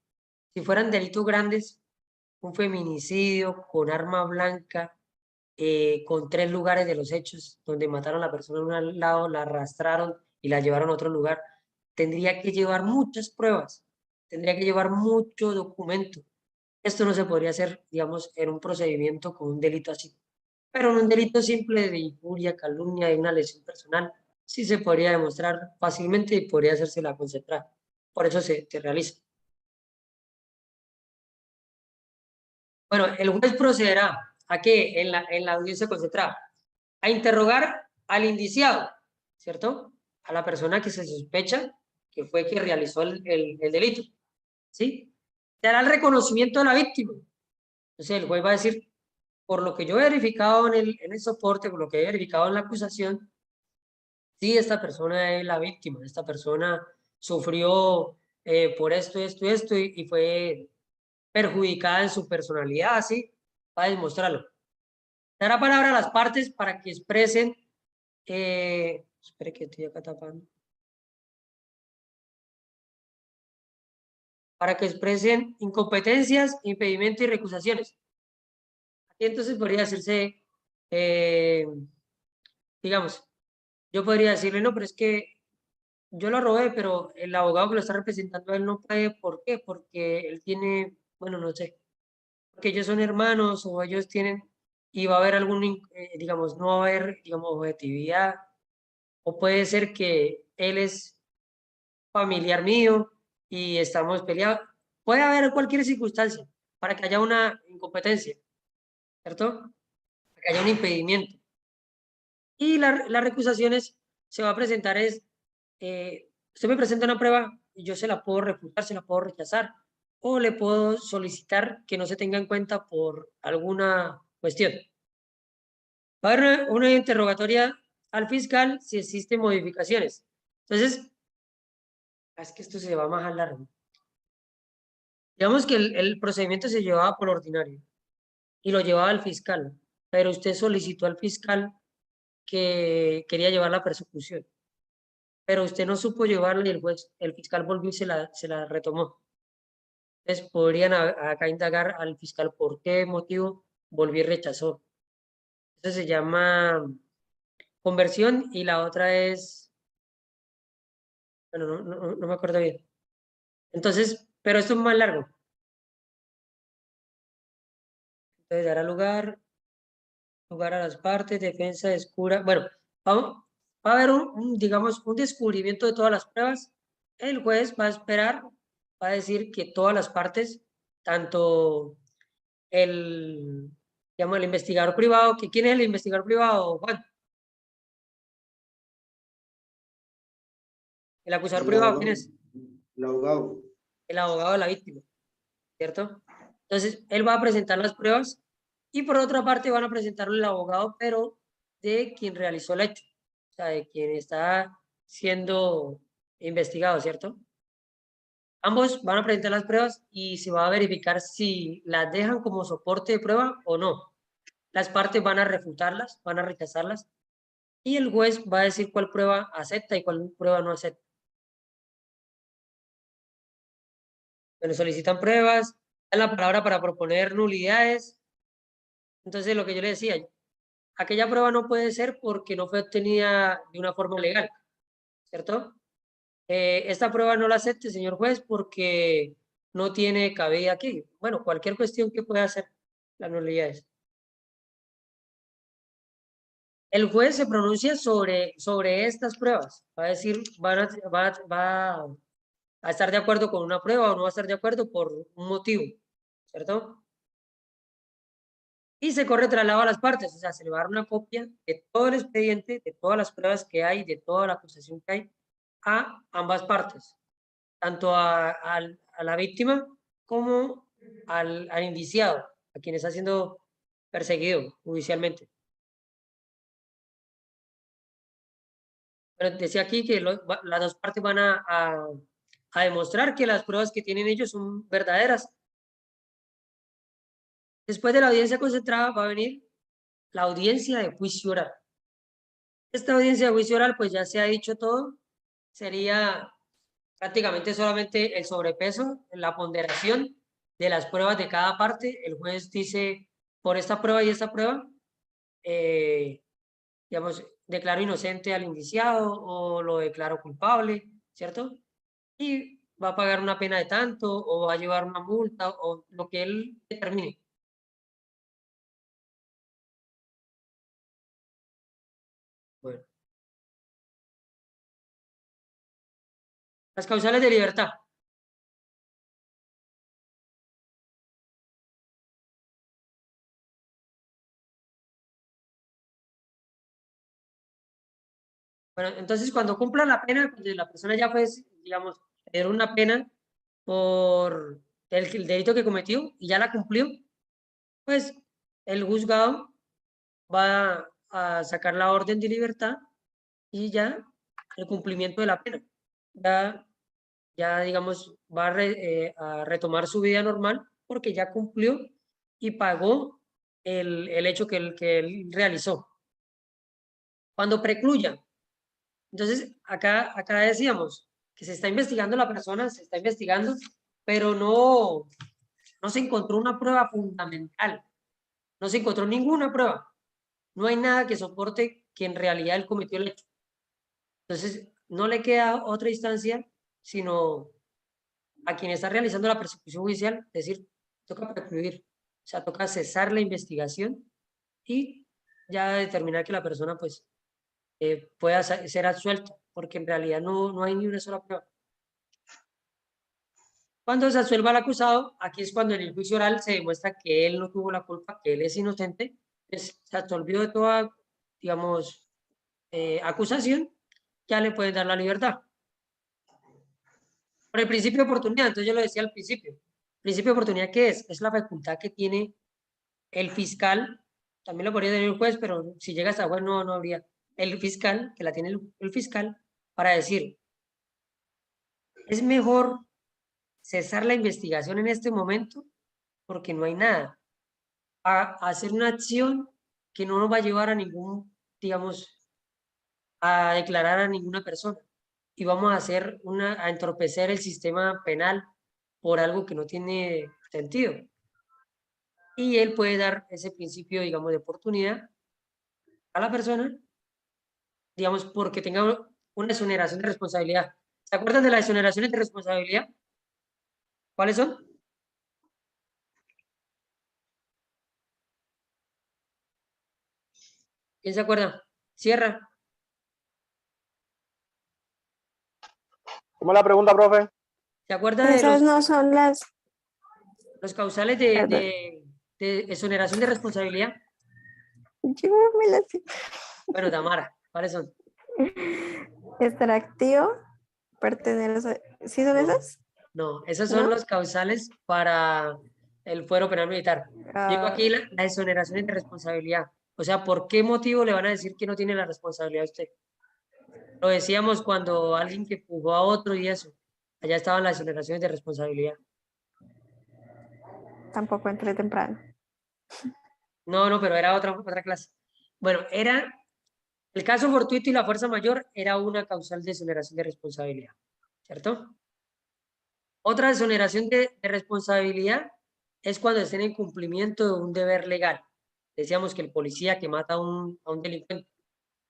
Si fueran delitos grandes, un feminicidio con arma blanca, con 3 lugares de los hechos, donde mataron a la persona en un lado, la arrastraron y la llevaron a otro lugar, tendría que llevar muchas pruebas, tendría que llevar mucho documento. Esto no se podría hacer, digamos, en un procedimiento con un delito así. Pero en un delito simple de injuria, calumnia y una lesión personal, sí se podría demostrar fácilmente y podría hacerse la concentrada. Por eso se realiza. Bueno, el juez procederá a que en la audiencia concentrada, a interrogar al indiciado, ¿cierto? A la persona que se sospecha que fue quien realizó el delito, ¿sí? Se hará el reconocimiento de la víctima. Entonces el juez va a decir, por lo que yo he verificado en el soporte, por lo que he verificado en la acusación, sí, esta persona es la víctima, esta persona sufrió por esto y fue perjudicada en su personalidad, así, va a demostrarlo. Dará palabra a las partes para que expresen, espere que estoy acá tapando, para que expresen incompetencias, impedimentos y recusaciones. Aquí entonces podría decirse, digamos, yo podría decirle, no, pero es que yo lo robé, pero el abogado que lo está representando a él no puede. ¿Por qué? Porque él tiene, bueno, no sé, porque ellos son hermanos o ellos tienen, y va a haber algún, digamos, no va a haber, digamos, objetividad, o puede ser que él es familiar mío y estamos peleados. Puede haber cualquier circunstancia para que haya una incompetencia, ¿cierto? Para que haya un impedimento. Y las recusaciones se va a presentar es, usted me presenta una prueba y yo se la puedo refutar, se la puedo rechazar, o le puedo solicitar que no se tenga en cuenta por alguna cuestión. Va a haber una interrogatoria al fiscal si existen modificaciones. Entonces, es que esto se va más a largo. Digamos que el procedimiento se llevaba por ordinario y lo llevaba al fiscal, pero usted solicitó al fiscal que quería llevar la persecución, pero usted no supo llevarla y el fiscal volvió y se la retomó. Entonces, podrían acá indagar al fiscal por qué motivo volvió y rechazó. Eso se llama conversión y la otra es, bueno, no me acuerdo bien. Entonces, pero esto es más largo. Entonces, dará lugar a las partes, defensa, escura. Bueno, va a haber digamos, un descubrimiento de todas las pruebas. El juez va a esperar, va a decir que todas las partes, tanto digamos, el investigador privado, que ¿quién es el investigador privado, Juan? El acusador privado, ¿quién es? El abogado. El abogado de la víctima, ¿cierto? Entonces, él va a presentar las pruebas y por otra parte van a presentarle el abogado, pero de quien realizó el hecho, o sea, de quien está siendo investigado, ¿cierto? Ambos van a presentar las pruebas y se va a verificar si las dejan como soporte de prueba o no. Las partes van a refutarlas, van a rechazarlas y el juez va a decir cuál prueba acepta y cuál prueba no acepta. Bueno, solicitan pruebas, dan la palabra para proponer nulidades. Entonces, lo que yo le decía, aquella prueba no puede ser porque no fue obtenida de una forma legal, ¿cierto? Esta prueba no la acepte, señor juez, porque no tiene cabida aquí. Bueno, cualquier cuestión que pueda hacer las nulidades. El juez se pronuncia sobre estas pruebas. Va a decir, va a estar de acuerdo con una prueba o no va a estar de acuerdo por un motivo, ¿cierto? Y se corre traslado a las partes, o sea, se le va a dar una copia de todo el expediente, de todas las pruebas que hay, de toda la acusación que hay, a ambas partes, tanto a la víctima como al indiciado, a quien está siendo perseguido judicialmente. Pero decía aquí que las dos partes van a demostrar que las pruebas que tienen ellos son verdaderas. Después de la audiencia concentrada va a venir la audiencia de juicio oral. Esta audiencia de juicio oral, pues ya se ha dicho todo, sería prácticamente solamente el sobrepeso, la ponderación de las pruebas de cada parte. El juez dice, por esta prueba y esta prueba, digamos, declaro inocente al indiciado o lo declaro culpable, ¿cierto? Y va a pagar una pena de tanto o va a llevar una multa o lo que él determine. Bueno. Las causales de libertad. Bueno, entonces cuando cumpla la pena, cuando la persona ya fue, digamos, le dieron una pena por el delito que cometió y ya la cumplió, pues el juzgado va a sacar la orden de libertad y ya el cumplimiento de la pena. Ya digamos, va a retomar su vida normal porque ya cumplió y pagó el hecho que él realizó. Cuando precluya, entonces acá decíamos que se está investigando la persona, se está investigando, pero no se encontró una prueba fundamental, no se encontró ninguna prueba, no hay nada que soporte que en realidad él cometió el hecho. Entonces, no le queda otra instancia sino a quien está realizando la persecución judicial, decir, toca precluir, o sea, toca cesar la investigación y ya determinar que la persona pues pueda ser absuelta, porque en realidad no hay ni una sola prueba. Cuando se absuelva al acusado, aquí es cuando en el juicio oral se demuestra que él no tuvo la culpa, que él es inocente, pues, se absolvió de toda, digamos, acusación, ya le pueden dar la libertad. Por el principio de oportunidad, entonces yo lo decía al principio. ¿Principio de oportunidad qué es? Es la facultad que tiene el fiscal, también lo podría tener el juez, pero si llega hasta juez no habría. El fiscal, que la tiene el fiscal, para decir, es mejor cesar la investigación en este momento porque no hay nada. A hacer una acción que no nos va a llevar a ningún, digamos, a declarar a ninguna persona. Y vamos a a entorpecer el sistema penal por algo que no tiene sentido. Y él puede dar ese principio, digamos, de oportunidad a la persona, digamos, porque tenga una exoneración de responsabilidad. ¿Se acuerdan de las exoneraciones de responsabilidad? ¿Cuáles son? ¿Quién se acuerda? Cierra. ¿Cómo es la pregunta, profe? ¿Se acuerda de Esas no son las, los causales perdón, de exoneración de responsabilidad? yo me las Bueno, Tamara, ¿cuáles son? extractivo, pertenecer, ¿sí son No, esas? no, esos son ¿No? los causales para el fuero penal militar. Digo Ah, aquí la exoneración de responsabilidad. O sea, ¿por qué motivo le van a decir que no tiene la responsabilidad a usted? Lo decíamos cuando alguien que jugó a otro y eso. Allá estaban las exoneraciones de responsabilidad. tampoco entré temprano. No, pero era otra clase. Bueno, era el caso fortuito y la fuerza mayor era una causal de exoneración de responsabilidad, ¿cierto? Otra exoneración de responsabilidad es cuando estén en cumplimiento de un deber legal. Decíamos que el policía que mata a un delincuente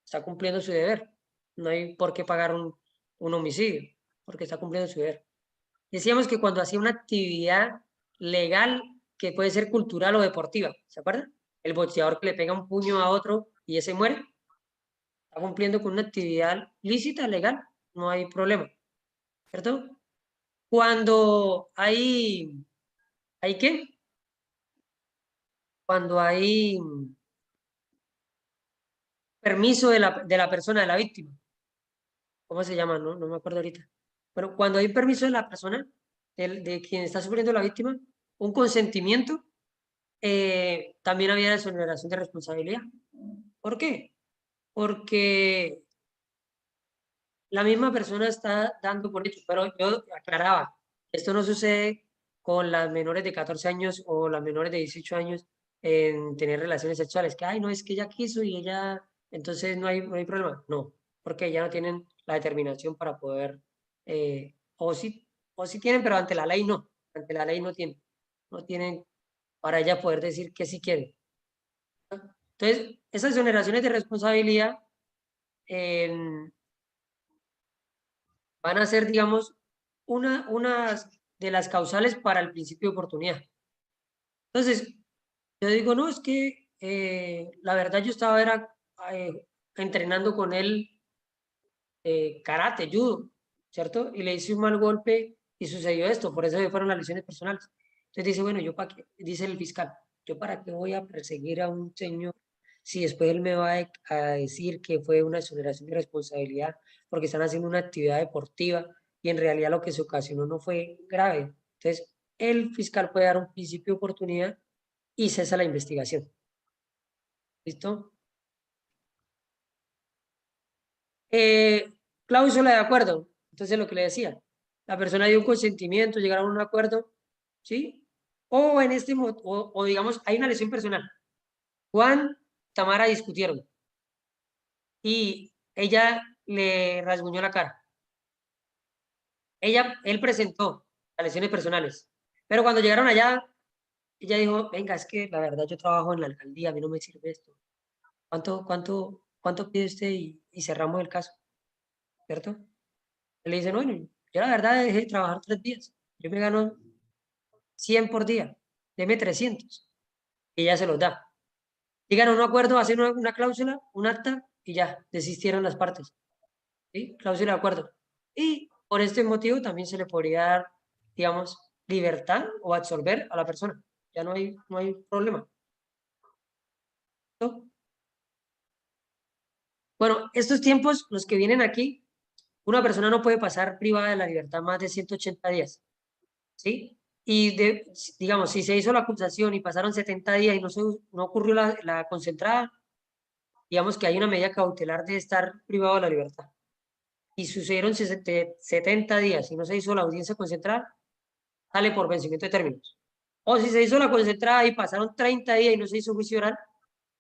está cumpliendo su deber. No hay por qué pagar un homicidio, porque está cumpliendo su deber. Decíamos que cuando hacía una actividad legal que puede ser cultural o deportiva, ¿se acuerdan? El boxeador que le pega un puño a otro y ese muere, está cumpliendo con una actividad lícita, legal, no hay problema, ¿cierto? Cuando ¿hay qué? Cuando hay permiso de la persona, de la víctima. ¿Cómo se llama? No me acuerdo ahorita. Pero cuando hay permiso de la persona, de quien está sufriendo la víctima, un consentimiento, también había exoneración de responsabilidad. ¿Por qué? Porque la misma persona está dando por hecho, pero yo aclaraba, esto no sucede con las menores de 14 años o las menores de 18 años en tener relaciones sexuales, que, ay, no, es que ella quiso y ella, entonces no hay problema. No, porque ya no tienen la determinación para poder, o sí tienen, pero ante la ley no, ante la ley no tienen para ella poder decir que sí quieren. Entonces, esas exoneraciones de responsabilidad van a ser, digamos, una de las causales para el principio de oportunidad. Entonces, yo digo, no, es que la verdad yo estaba entrenando con él karate, judo, ¿cierto? Y le hice un mal golpe y sucedió esto, por eso fueron las lesiones personales. Entonces dice, bueno, yo para qué, dice el fiscal, yo para qué voy a perseguir a un señor si después él me va a decir que fue una exoneración de responsabilidad porque están haciendo una actividad deportiva y en realidad lo que se ocasionó no fue grave. Entonces, el fiscal puede dar un principio de oportunidad y cesa la investigación. ¿Listo? Cláusula de acuerdo. Entonces, lo que le decía, la persona dio un consentimiento, llegaron a un acuerdo, ¿sí? O en este o digamos, hay una lesión personal. Juan, Tamara discutieron y ella le rasguñó la cara. Él presentó las lesiones personales, pero cuando llegaron allá, ella dijo, venga, es que la verdad yo trabajo en la alcaldía, a mí no me sirve esto. ¿Cuánto pide usted? Y cerramos el caso, ¿cierto? Él le dice, no, yo la verdad dejé de trabajar 3 días, yo me gano 100 por día, deme 300, y ella se los da. Llegaron a un acuerdo, hacen una cláusula, un acta, y ya, desistieron las partes. ¿Sí? Cláusula de acuerdo. Y por este motivo también se le podría dar, digamos, libertad o absolver a la persona. Ya no hay problema. ¿No? Bueno, estos tiempos, los que vienen aquí, una persona no puede pasar privada de la libertad más de 180 días. ¿Sí? Y digamos, si se hizo la acusación y pasaron 70 días y no ocurrió la concentrada, digamos que hay una medida cautelar de estar privado de la libertad. Y sucedieron 70 días y no se hizo la audiencia concentrada, sale por vencimiento de términos. O si se hizo la concentrada y pasaron 30 días y no se hizo juicio oral,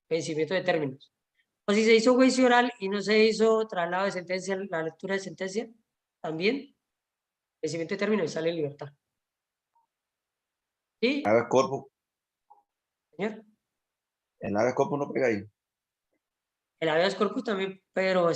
vencimiento de términos. O si se hizo juicio oral y no se hizo traslado de sentencia, la lectura de sentencia, también vencimiento de términos y sale en libertad. ¿Sí, Habeas corpus, señor? el habeas corpus no pega ahí. El habeas corpus también, pero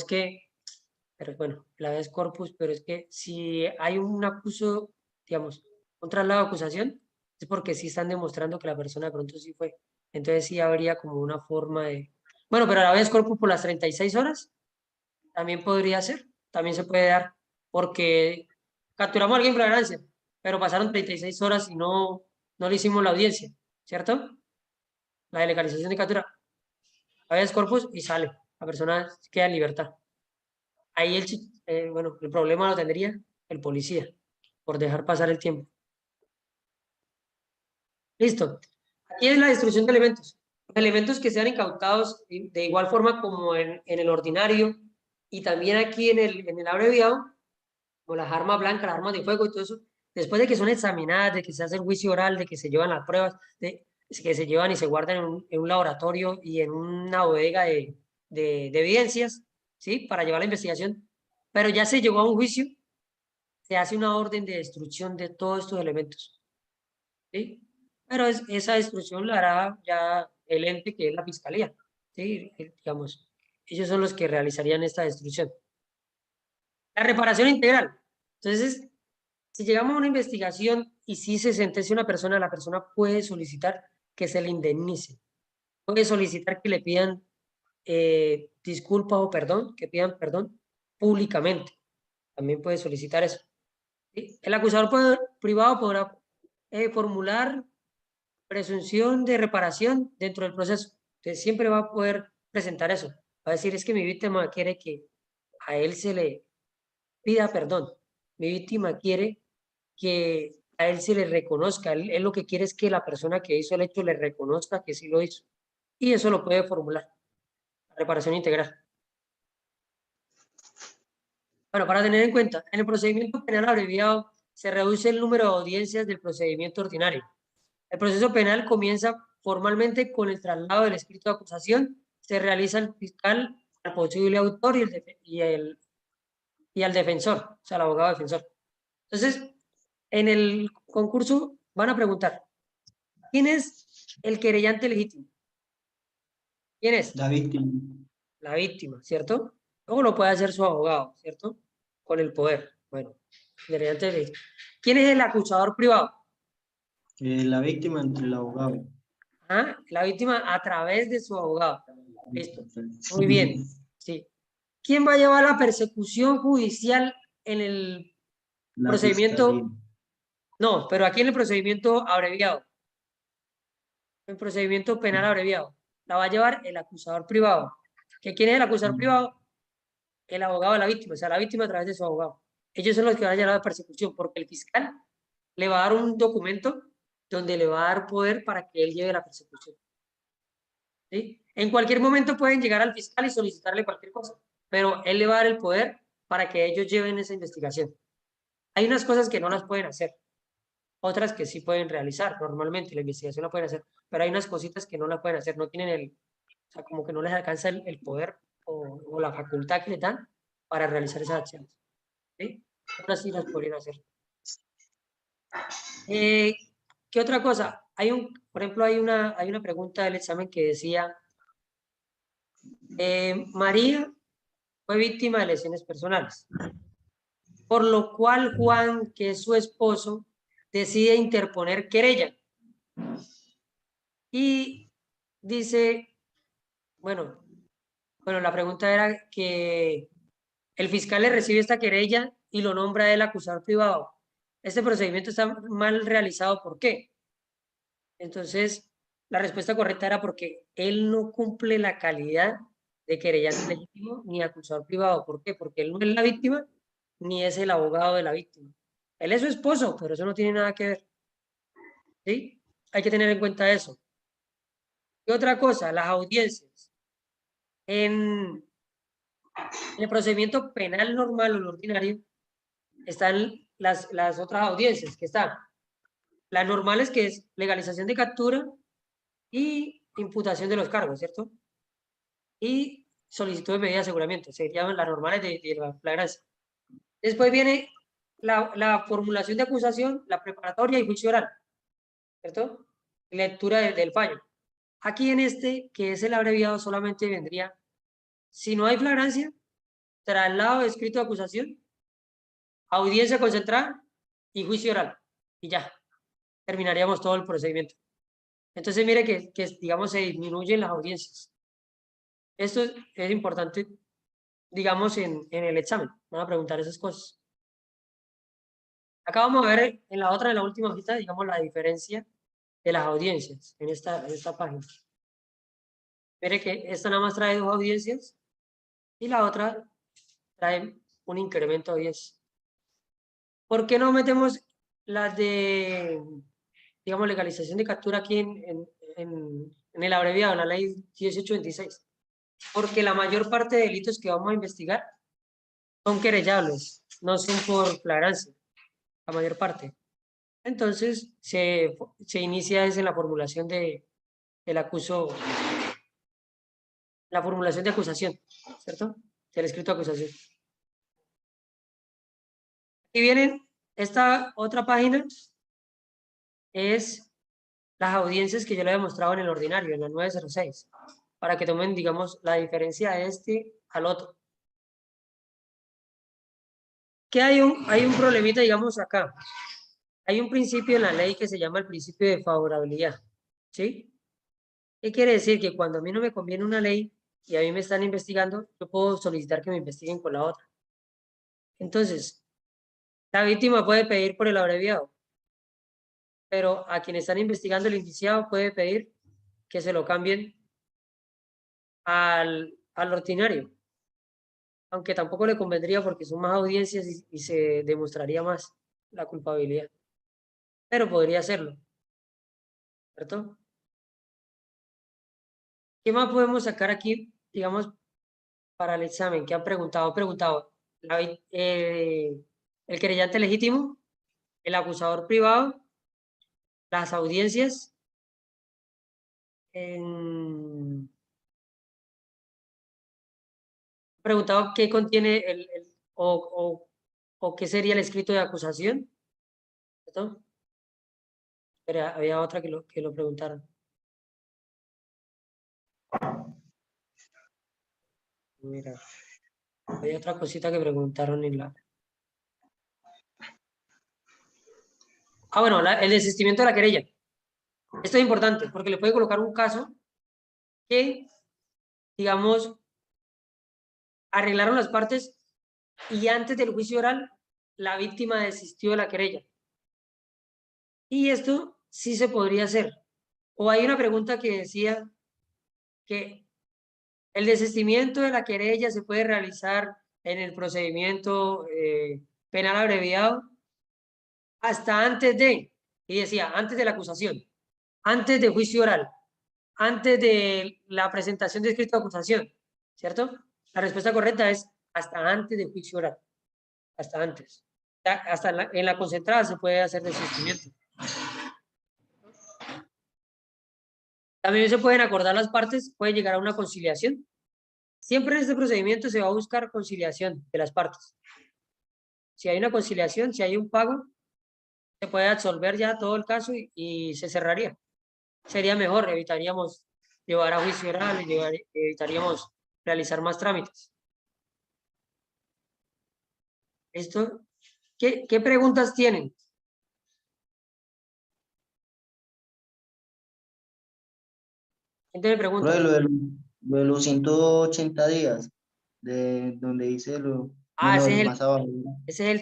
bueno, el habeas corpus, pero es que si hay un acuso, digamos, un traslado de acusación, es porque sí están demostrando que la persona de pronto sí fue. Entonces sí habría como una forma de... Bueno, pero el habeas corpus por las 36 horas también podría ser, también se puede dar, porque capturamos a alguien en flagrancia, pero pasaron 36 horas y no le hicimos la audiencia, ¿cierto? La de legalización de captura. Habeas corpus y sale, la persona queda en libertad. Ahí bueno, el problema lo tendría el policía por dejar pasar el tiempo. Listo. Aquí es la destrucción de elementos. Elementos que sean incautados de igual forma como en el ordinario y también aquí en el abreviado, como las armas blancas, las armas de fuego y todo eso, después de que son examinadas, de que se hace el juicio oral, de que se llevan las pruebas, de que se llevan y se guardan en un laboratorio y en una bodega de evidencias, ¿sí? Para llevar la investigación. Pero ya se llegó a un juicio, se hace una orden de destrucción de todos estos elementos, ¿sí? Pero esa destrucción la hará ya el ente que es la fiscalía, ¿sí? Digamos, ellos son los que realizarían esta destrucción. La reparación integral. Entonces, si llegamos a una investigación y si se sentencia una persona, la persona puede solicitar que se le indemnice, puede solicitar que le pidan disculpas o perdón, que pidan perdón públicamente. También puede solicitar eso. ¿Sí? El acusador privado podrá formular presunción de reparación dentro del proceso. Entonces siempre va a poder presentar eso. Va a decir, es que mi víctima quiere que a él se le pida perdón. Mi víctima quiere que a él se le reconozca. Él lo que quiere es que la persona que hizo el hecho le reconozca que sí lo hizo. Y eso lo puede formular. La reparación integral. Bueno, para tener en cuenta, en el procedimiento penal abreviado se reduce el número de audiencias del procedimiento ordinario. El proceso penal comienza formalmente con el traslado del escrito de acusación, se realiza el fiscal al posible autor y al defensor, o sea, al abogado defensor. Entonces, en el concurso van a preguntar, ¿quién es el querellante legítimo? ¿Quién es? La víctima. La víctima, ¿cierto? Luego lo puede hacer su abogado, ¿cierto? Con el poder. Bueno, querellante legítimo. ¿Quién es el acusador privado? La víctima entre el abogado. ¿Ah? La víctima a través de su abogado. Listo. Muy bien. Sí. ¿Quién va a llevar la persecución judicial en el La procedimiento? fiscalía. No, pero aquí en el procedimiento abreviado. El procedimiento penal abreviado. La va a llevar el acusador privado. ¿Quién es el acusador privado? El abogado de la víctima, o sea, la víctima a través de su abogado. Ellos son los que van a llevar la persecución, porque el fiscal le va a dar un documento donde le va a dar poder para que él lleve la persecución. ¿Sí? En cualquier momento pueden llegar al fiscal y solicitarle cualquier cosa, pero él le va a dar el poder para que ellos lleven esa investigación. Hay unas cosas que no las pueden hacer. otras que sí pueden realizar normalmente, la investigación la pueden hacer, pero hay unas cositas que no la pueden hacer, no tienen o sea, como que no les alcanza el poder o la facultad que les dan para realizar esas acciones. ¿Sí? Otras sí las podrían hacer. ¿Qué otra cosa? Por ejemplo, hay una pregunta del examen que decía, María fue víctima de lesiones personales, por lo cual Juan, que es su esposo, decide interponer querella. Y dice, bueno, la pregunta era que el fiscal le recibe esta querella y lo nombra el acusador privado. Este procedimiento está mal realizado, ¿por qué? Entonces, la respuesta correcta era porque él no cumple la calidad de querellante legítimo ni acusador privado. ¿Por qué? Porque él no es la víctima ni es el abogado de la víctima. Él es su esposo, pero eso no tiene nada que ver. ¿Sí? Hay que tener en cuenta eso. Y otra cosa, las audiencias. En el procedimiento penal normal o el ordinario están las otras audiencias que están. Las normales, que es legalización de captura y imputación de los cargos, ¿cierto? Y solicitud de medida de aseguramiento, se llaman las normales de la flagrancia. Después viene la formulación de acusación, la preparatoria y juicio oral, ¿cierto? Lectura del fallo. Aquí en este, que es el abreviado, solamente vendría, si no hay flagrancia, traslado de escrito de acusación, audiencia concentrada y juicio oral. Y ya, terminaríamos todo el procedimiento. Entonces, mire que digamos, se disminuyen las audiencias. Esto es importante, digamos, en el examen. Van a preguntar esas cosas. Acá vamos a ver en la última hojita, digamos, la diferencia de las audiencias en esta página. Mire que esta nada más trae 2 audiencias y la otra trae un incremento de 10. ¿Por qué no metemos las de, digamos, legalización de captura aquí en el abreviado, en la ley 1826? Porque la mayor parte de delitos que vamos a investigar son querellables, no son por flagrancia, la mayor parte. Entonces, se inicia en la formulación del acuso, la formulación de acusación, ¿cierto? Del escrito de acusación. Y vienen, esta otra página es las audiencias que yo le he mostrado en el ordinario, en la 906, para que tomen, digamos, la diferencia de este al otro. Que hay un problemita, digamos, acá. Hay un principio en la ley que se llama el principio de favorabilidad, ¿sí? ¿Qué quiere decir? Que cuando a mí no me conviene una ley y a mí me están investigando, yo puedo solicitar que me investiguen con la otra. Entonces, la víctima puede pedir por el abreviado, pero a quien están investigando el indiciado puede pedir que se lo cambien al ordinario. Aunque tampoco le convendría porque son más audiencias y se demostraría más la culpabilidad. Pero podría hacerlo, ¿cierto? ¿Qué más podemos sacar aquí, digamos, para el examen? ¿Qué han preguntado? El querellante legítimo, el acusador privado, las audiencias, preguntado qué contiene o qué sería el escrito de acusación, ¿cierto? Pero había otra que lo preguntaron. Mira, hay otra cosita que preguntaron en la... bueno, el desistimiento de la querella. Esto es importante porque le puede colocar un caso que, digamos, arreglaron las partes y antes del juicio oral la víctima desistió de la querella. Y esto sí se podría hacer. O hay una pregunta que decía que el desistimiento de la querella se puede realizar en el procedimiento penal abreviado hasta antes de, y decía, antes de la acusación, antes de juicio oral, antes de la presentación de escrito de acusación, ¿cierto? La respuesta correcta es hasta antes de juicio oral, hasta antes. Hasta en la concentrada se puede hacer desistimiento. También se pueden acordar las partes, puede llegar a una conciliación. Siempre en este procedimiento se va a buscar conciliación de las partes. Si hay una conciliación, si hay un pago, se puede absolver ya todo el caso y se cerraría. Sería mejor, evitaríamos llevar a juicio oral y evitaríamos realizar más trámites. ¿Listo? ¿Qué preguntas tienen? ¿Quién tiene preguntas? Profe, lo de los 180 días, de donde dice lo Ese es más abajo. ese es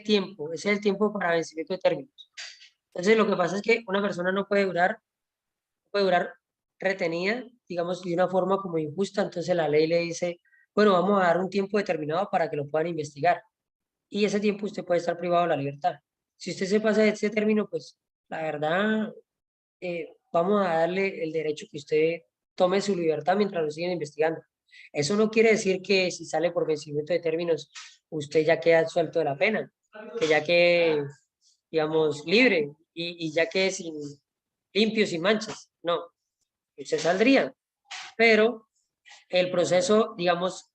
el tiempo para vencimiento de términos. Entonces, lo que pasa es que una persona no puede durar retenida, digamos, de una forma como injusta, entonces la ley le dice, bueno, vamos a dar un tiempo determinado para que lo puedan investigar. Y ese tiempo usted puede estar privado de la libertad. Si usted se pasa de ese término, pues, la verdad, vamos a darle el derecho que usted tome su libertad mientras lo siguen investigando. Eso no quiere decir que si sale por vencimiento de términos, usted ya queda suelto de la pena, que ya quede, digamos, libre y ya quede limpio, sin manchas. No, usted saldría, pero el proceso, digamos,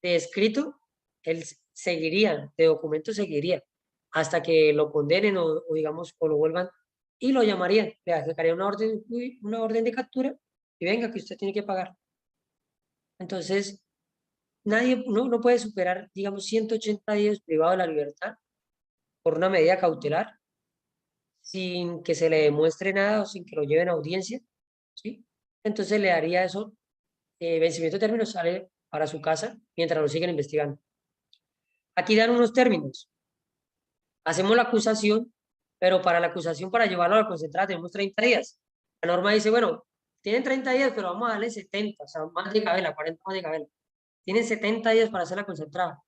de escrito, él seguiría, de documento seguiría, hasta que lo condenen o digamos, o lo vuelvan y lo llamarían, le sacaría una orden de captura y venga que usted tiene que pagar. Entonces, nadie, no puede superar, digamos, 180 días privado de la libertad por una medida cautelar sin que se le demuestre nada o sin que lo lleven a audiencia, ¿sí? Entonces le daría eso, vencimiento de términos, sale para su casa mientras lo siguen investigando. Aquí dan unos términos. Hacemos la acusación, pero para la acusación, para llevarlo a la concentrada, tenemos 30 días. La norma dice, bueno, tienen 30 días, pero vamos a darle 70, o sea, más de Gabela, 40 más de Gabela. Tienen 70 días para hacer la concentrada.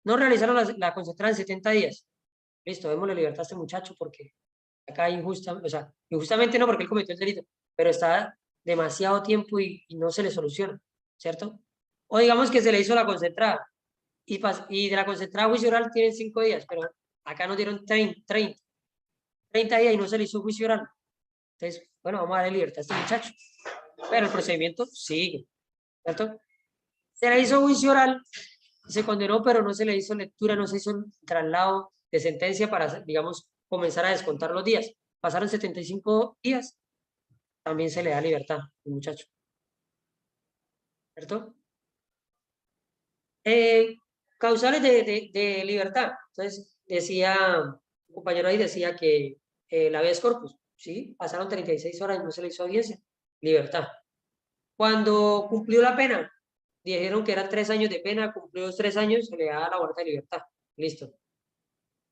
No realizaron la concentrada en 70 días. Listo, démosle libertad a este muchacho porque acá injustamente no porque él cometió el delito, pero está demasiado tiempo y no se le soluciona, ¿cierto? O digamos que se le hizo la concentrada y de la concentrada a juicio oral tienen 5 días, pero acá nos dieron 30 días y no se le hizo juicio oral. Entonces, bueno, vamos a darle libertad a este muchacho. Pero el procedimiento sigue, ¿cierto? Se le hizo juicio oral, se condenó, pero no se le hizo lectura, no se hizo el traslado de sentencia para, digamos, comenzar a descontar los días. Pasaron 75 días, también se le da libertad al muchacho. ¿Cierto? Causales de libertad. Entonces, decía, un compañero ahí decía que la habeas corpus, ¿sí? Pasaron 36 horas y no se le hizo audiencia. Libertad. Cuando cumplió la pena, dijeron que eran 3 años de pena, cumplió los 3 años, se le da la vuelta de libertad. Listo.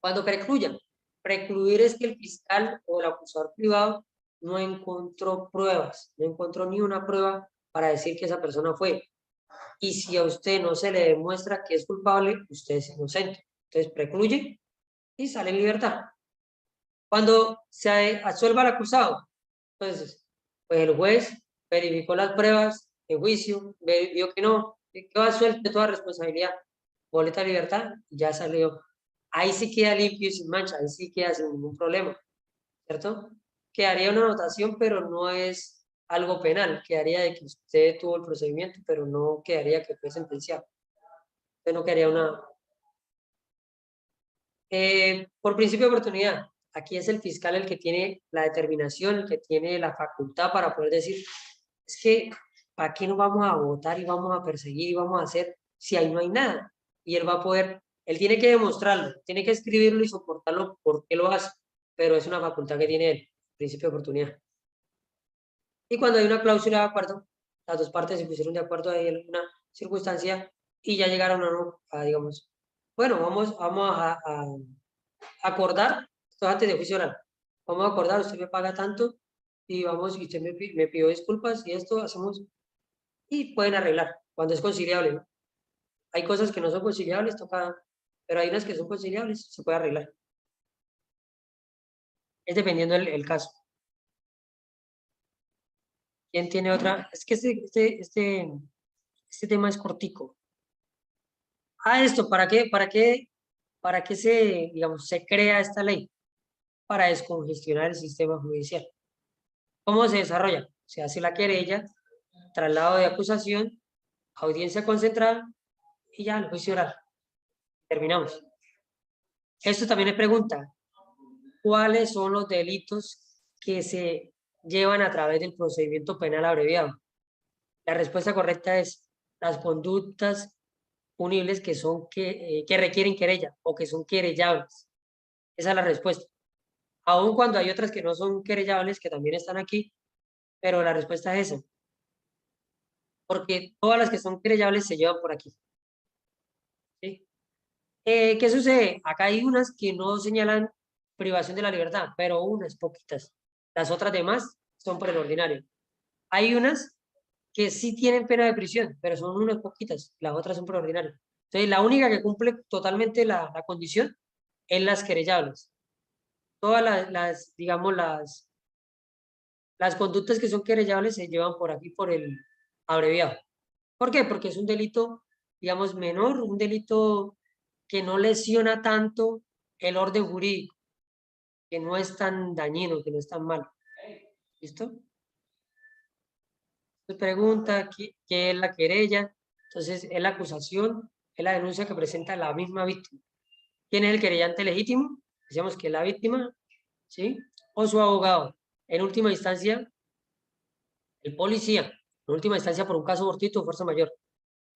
Cuando precluyan, precluir es que el fiscal o el acusador privado no encontró pruebas, no encontró ni una prueba para decir que esa persona fue. Y si a usted no se le demuestra que es culpable, usted es inocente. Entonces precluye y sale en libertad. Cuando se absuelva al acusado, entonces, pues el juez verificó las pruebas en juicio, vio que no, quedó absuelto de toda responsabilidad, boleta de libertad, ya salió. Ahí sí queda limpio y sin mancha, ahí sí queda sin ningún problema, ¿cierto? Quedaría una anotación, pero no es algo penal, quedaría de que usted tuvo el procedimiento, pero no quedaría que fue sentenciado. Usted no quedaría una... por principio de oportunidad, aquí es el fiscal el que tiene la determinación, el que tiene la facultad para poder decir, es que, ¿para qué nos vamos a votar y vamos a perseguir y vamos a hacer si ahí no hay nada? Y él va a poder, él tiene que demostrarlo, tiene que escribirlo y soportarlo porque lo hace, pero es una facultad que tiene el principio de oportunidad. Y cuando hay una cláusula de acuerdo, las dos partes se pusieron de acuerdo en alguna circunstancia y ya llegaron a digamos, bueno, vamos a acordar, esto antes de juicio oral, vamos a acordar, usted me paga tanto y vamos, y usted me pidió disculpas y esto hacemos, y pueden arreglar cuando es conciliable, ¿no? Hay cosas que no son conciliables, toca, pero hay unas que son conciliables, se puede arreglar. Es dependiendo el caso. ¿Quién tiene otra? Es que este tema es cortico. Esto, ¿para qué se, digamos, se crea esta ley? Para descongestionar el sistema judicial. ¿Cómo se desarrolla? se hace la querella, traslado de acusación, audiencia concentrada y ya el juicio oral. Terminamos. Esto también es pregunta. ¿Cuáles son los delitos que se llevan a través del procedimiento penal abreviado? La respuesta correcta es las conductas punibles que requieren querella o que son querellables. Esa es la respuesta. Aun cuando hay otras que no son querellables, que también están aquí, pero la respuesta es esa. Porque todas las que son querellables se llevan por aquí. ¿Sí? ¿Qué sucede? Acá hay unas que no señalan privación de la libertad, pero unas poquitas. Las otras demás son por el ordinario. Hay unas que sí tienen pena de prisión, pero son unas poquitas. Las otras son por ordinario. Entonces, la única que cumple totalmente la condición es las querellables. Todas digamos, las conductas que son querellables se llevan por aquí, por el abreviado. ¿Por qué? Porque es un delito, digamos, menor, un delito que no lesiona tanto el orden jurídico, que no es tan dañino, que no es tan malo. ¿Listo? Se pregunta qué es la querella. Entonces, es la acusación, es la denuncia que presenta la misma víctima. ¿Quién es el querellante legítimo? Decíamos que es la víctima, ¿sí? O su abogado. En última instancia, el policía. En última instancia, por un caso fortuito o fuerza mayor.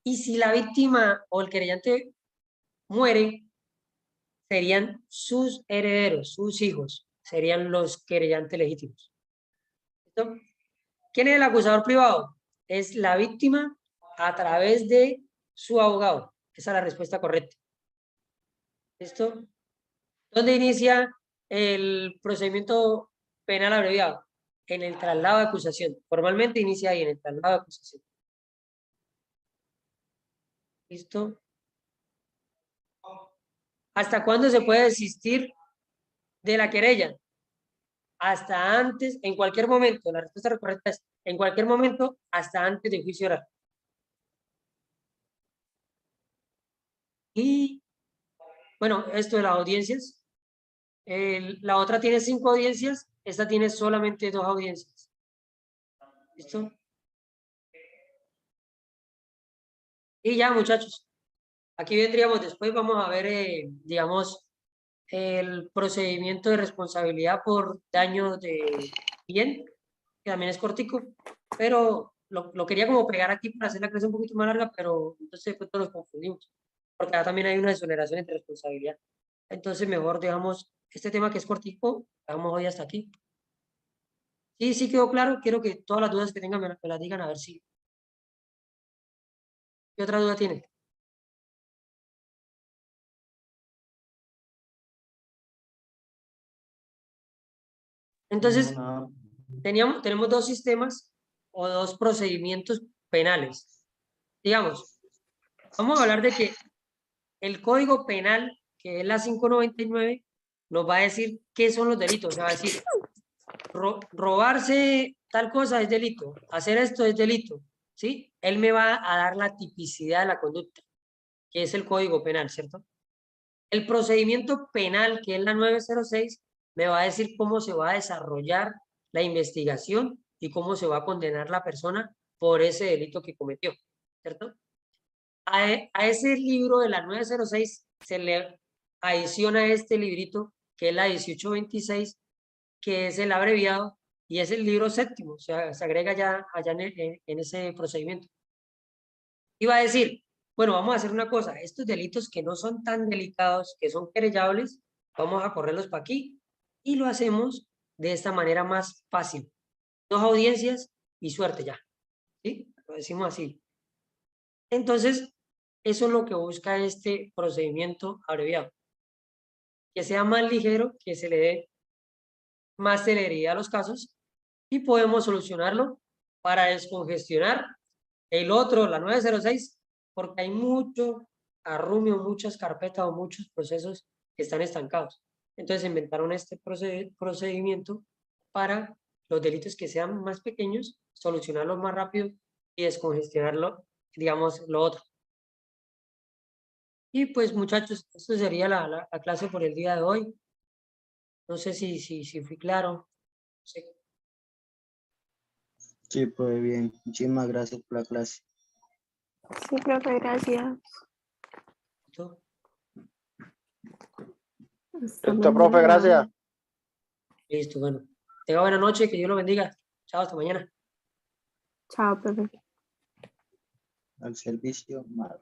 Y si la víctima o el querellante muere, serían sus herederos, sus hijos, serían los querellantes legítimos. ¿Listo? ¿Quién es el acusador privado? Es la víctima a través de su abogado. Esa es la respuesta correcta. ¿Listo? ¿Dónde inicia el procedimiento penal abreviado? En el traslado de acusación. Formalmente inicia ahí, en el traslado de acusación. ¿Listo? ¿Hasta cuándo se puede desistir de la querella? Hasta antes, en cualquier momento. La respuesta correcta es en cualquier momento, hasta antes del juicio oral. Y bueno, esto de las audiencias. La otra tiene 5 audiencias, esta tiene solamente 2 audiencias. ¿Listo? Y ya, muchachos. Aquí vendríamos después, vamos a ver, digamos, el procedimiento de responsabilidad por daño de bien, que también es cortico, pero lo quería como pegar aquí para hacer la clase un poquito más larga, pero entonces pues todos nos confundimos, porque acá también hay una exoneración de responsabilidad. Entonces mejor dejamos este tema que es cortico, dejamos hoy hasta aquí. Sí, sí quedó claro, quiero que todas las dudas que tengan me las digan a ver si. ¿Qué otra duda tiene? Entonces, No, tenemos 2 sistemas o 2 procedimientos penales. Digamos, vamos a hablar de que el Código Penal, que es la 599, nos va a decir qué son los delitos. O sea, va a decir, robarse tal cosa es delito, hacer esto es delito, ¿sí? Él me va a dar la tipicidad de la conducta, que es el Código Penal, ¿cierto? El procedimiento penal, que es la 906, me va a decir cómo se va a desarrollar la investigación y cómo se va a condenar la persona por ese delito que cometió, ¿cierto? A ese libro de la 906 se le adiciona este librito, que es la 1826, que es el abreviado, y es el libro séptimo, o sea, se agrega ya allá en ese procedimiento. Iba a decir, bueno, vamos a hacer una cosa, estos delitos que no son tan delicados, que son querellables, vamos a correrlos para aquí, y lo hacemos de esta manera más fácil. 2 audiencias y suerte ya, ¿sí? Lo decimos así. Entonces, eso es lo que busca este procedimiento abreviado. Que sea más ligero, que se le dé más celeridad a los casos y podemos solucionarlo para descongestionar el otro, la 906, porque hay mucho arrumio, muchas carpetas o muchos procesos que están estancados. Entonces inventaron este procedimiento para los delitos que sean más pequeños, solucionarlos más rápido y descongestionarlo, digamos, lo otro. Y pues muchachos, esto sería la clase por el día de hoy. No sé si fui claro. No sé. Sí, pues bien. Muchísimas gracias por la clase. Sí, profe, gracias. ¿Listo? Hasta Listo, profe, mañana. gracias. Listo, bueno. Tenga buena noche, que Dios lo bendiga. Chao, hasta mañana. Chao, profe. Al servicio, madre.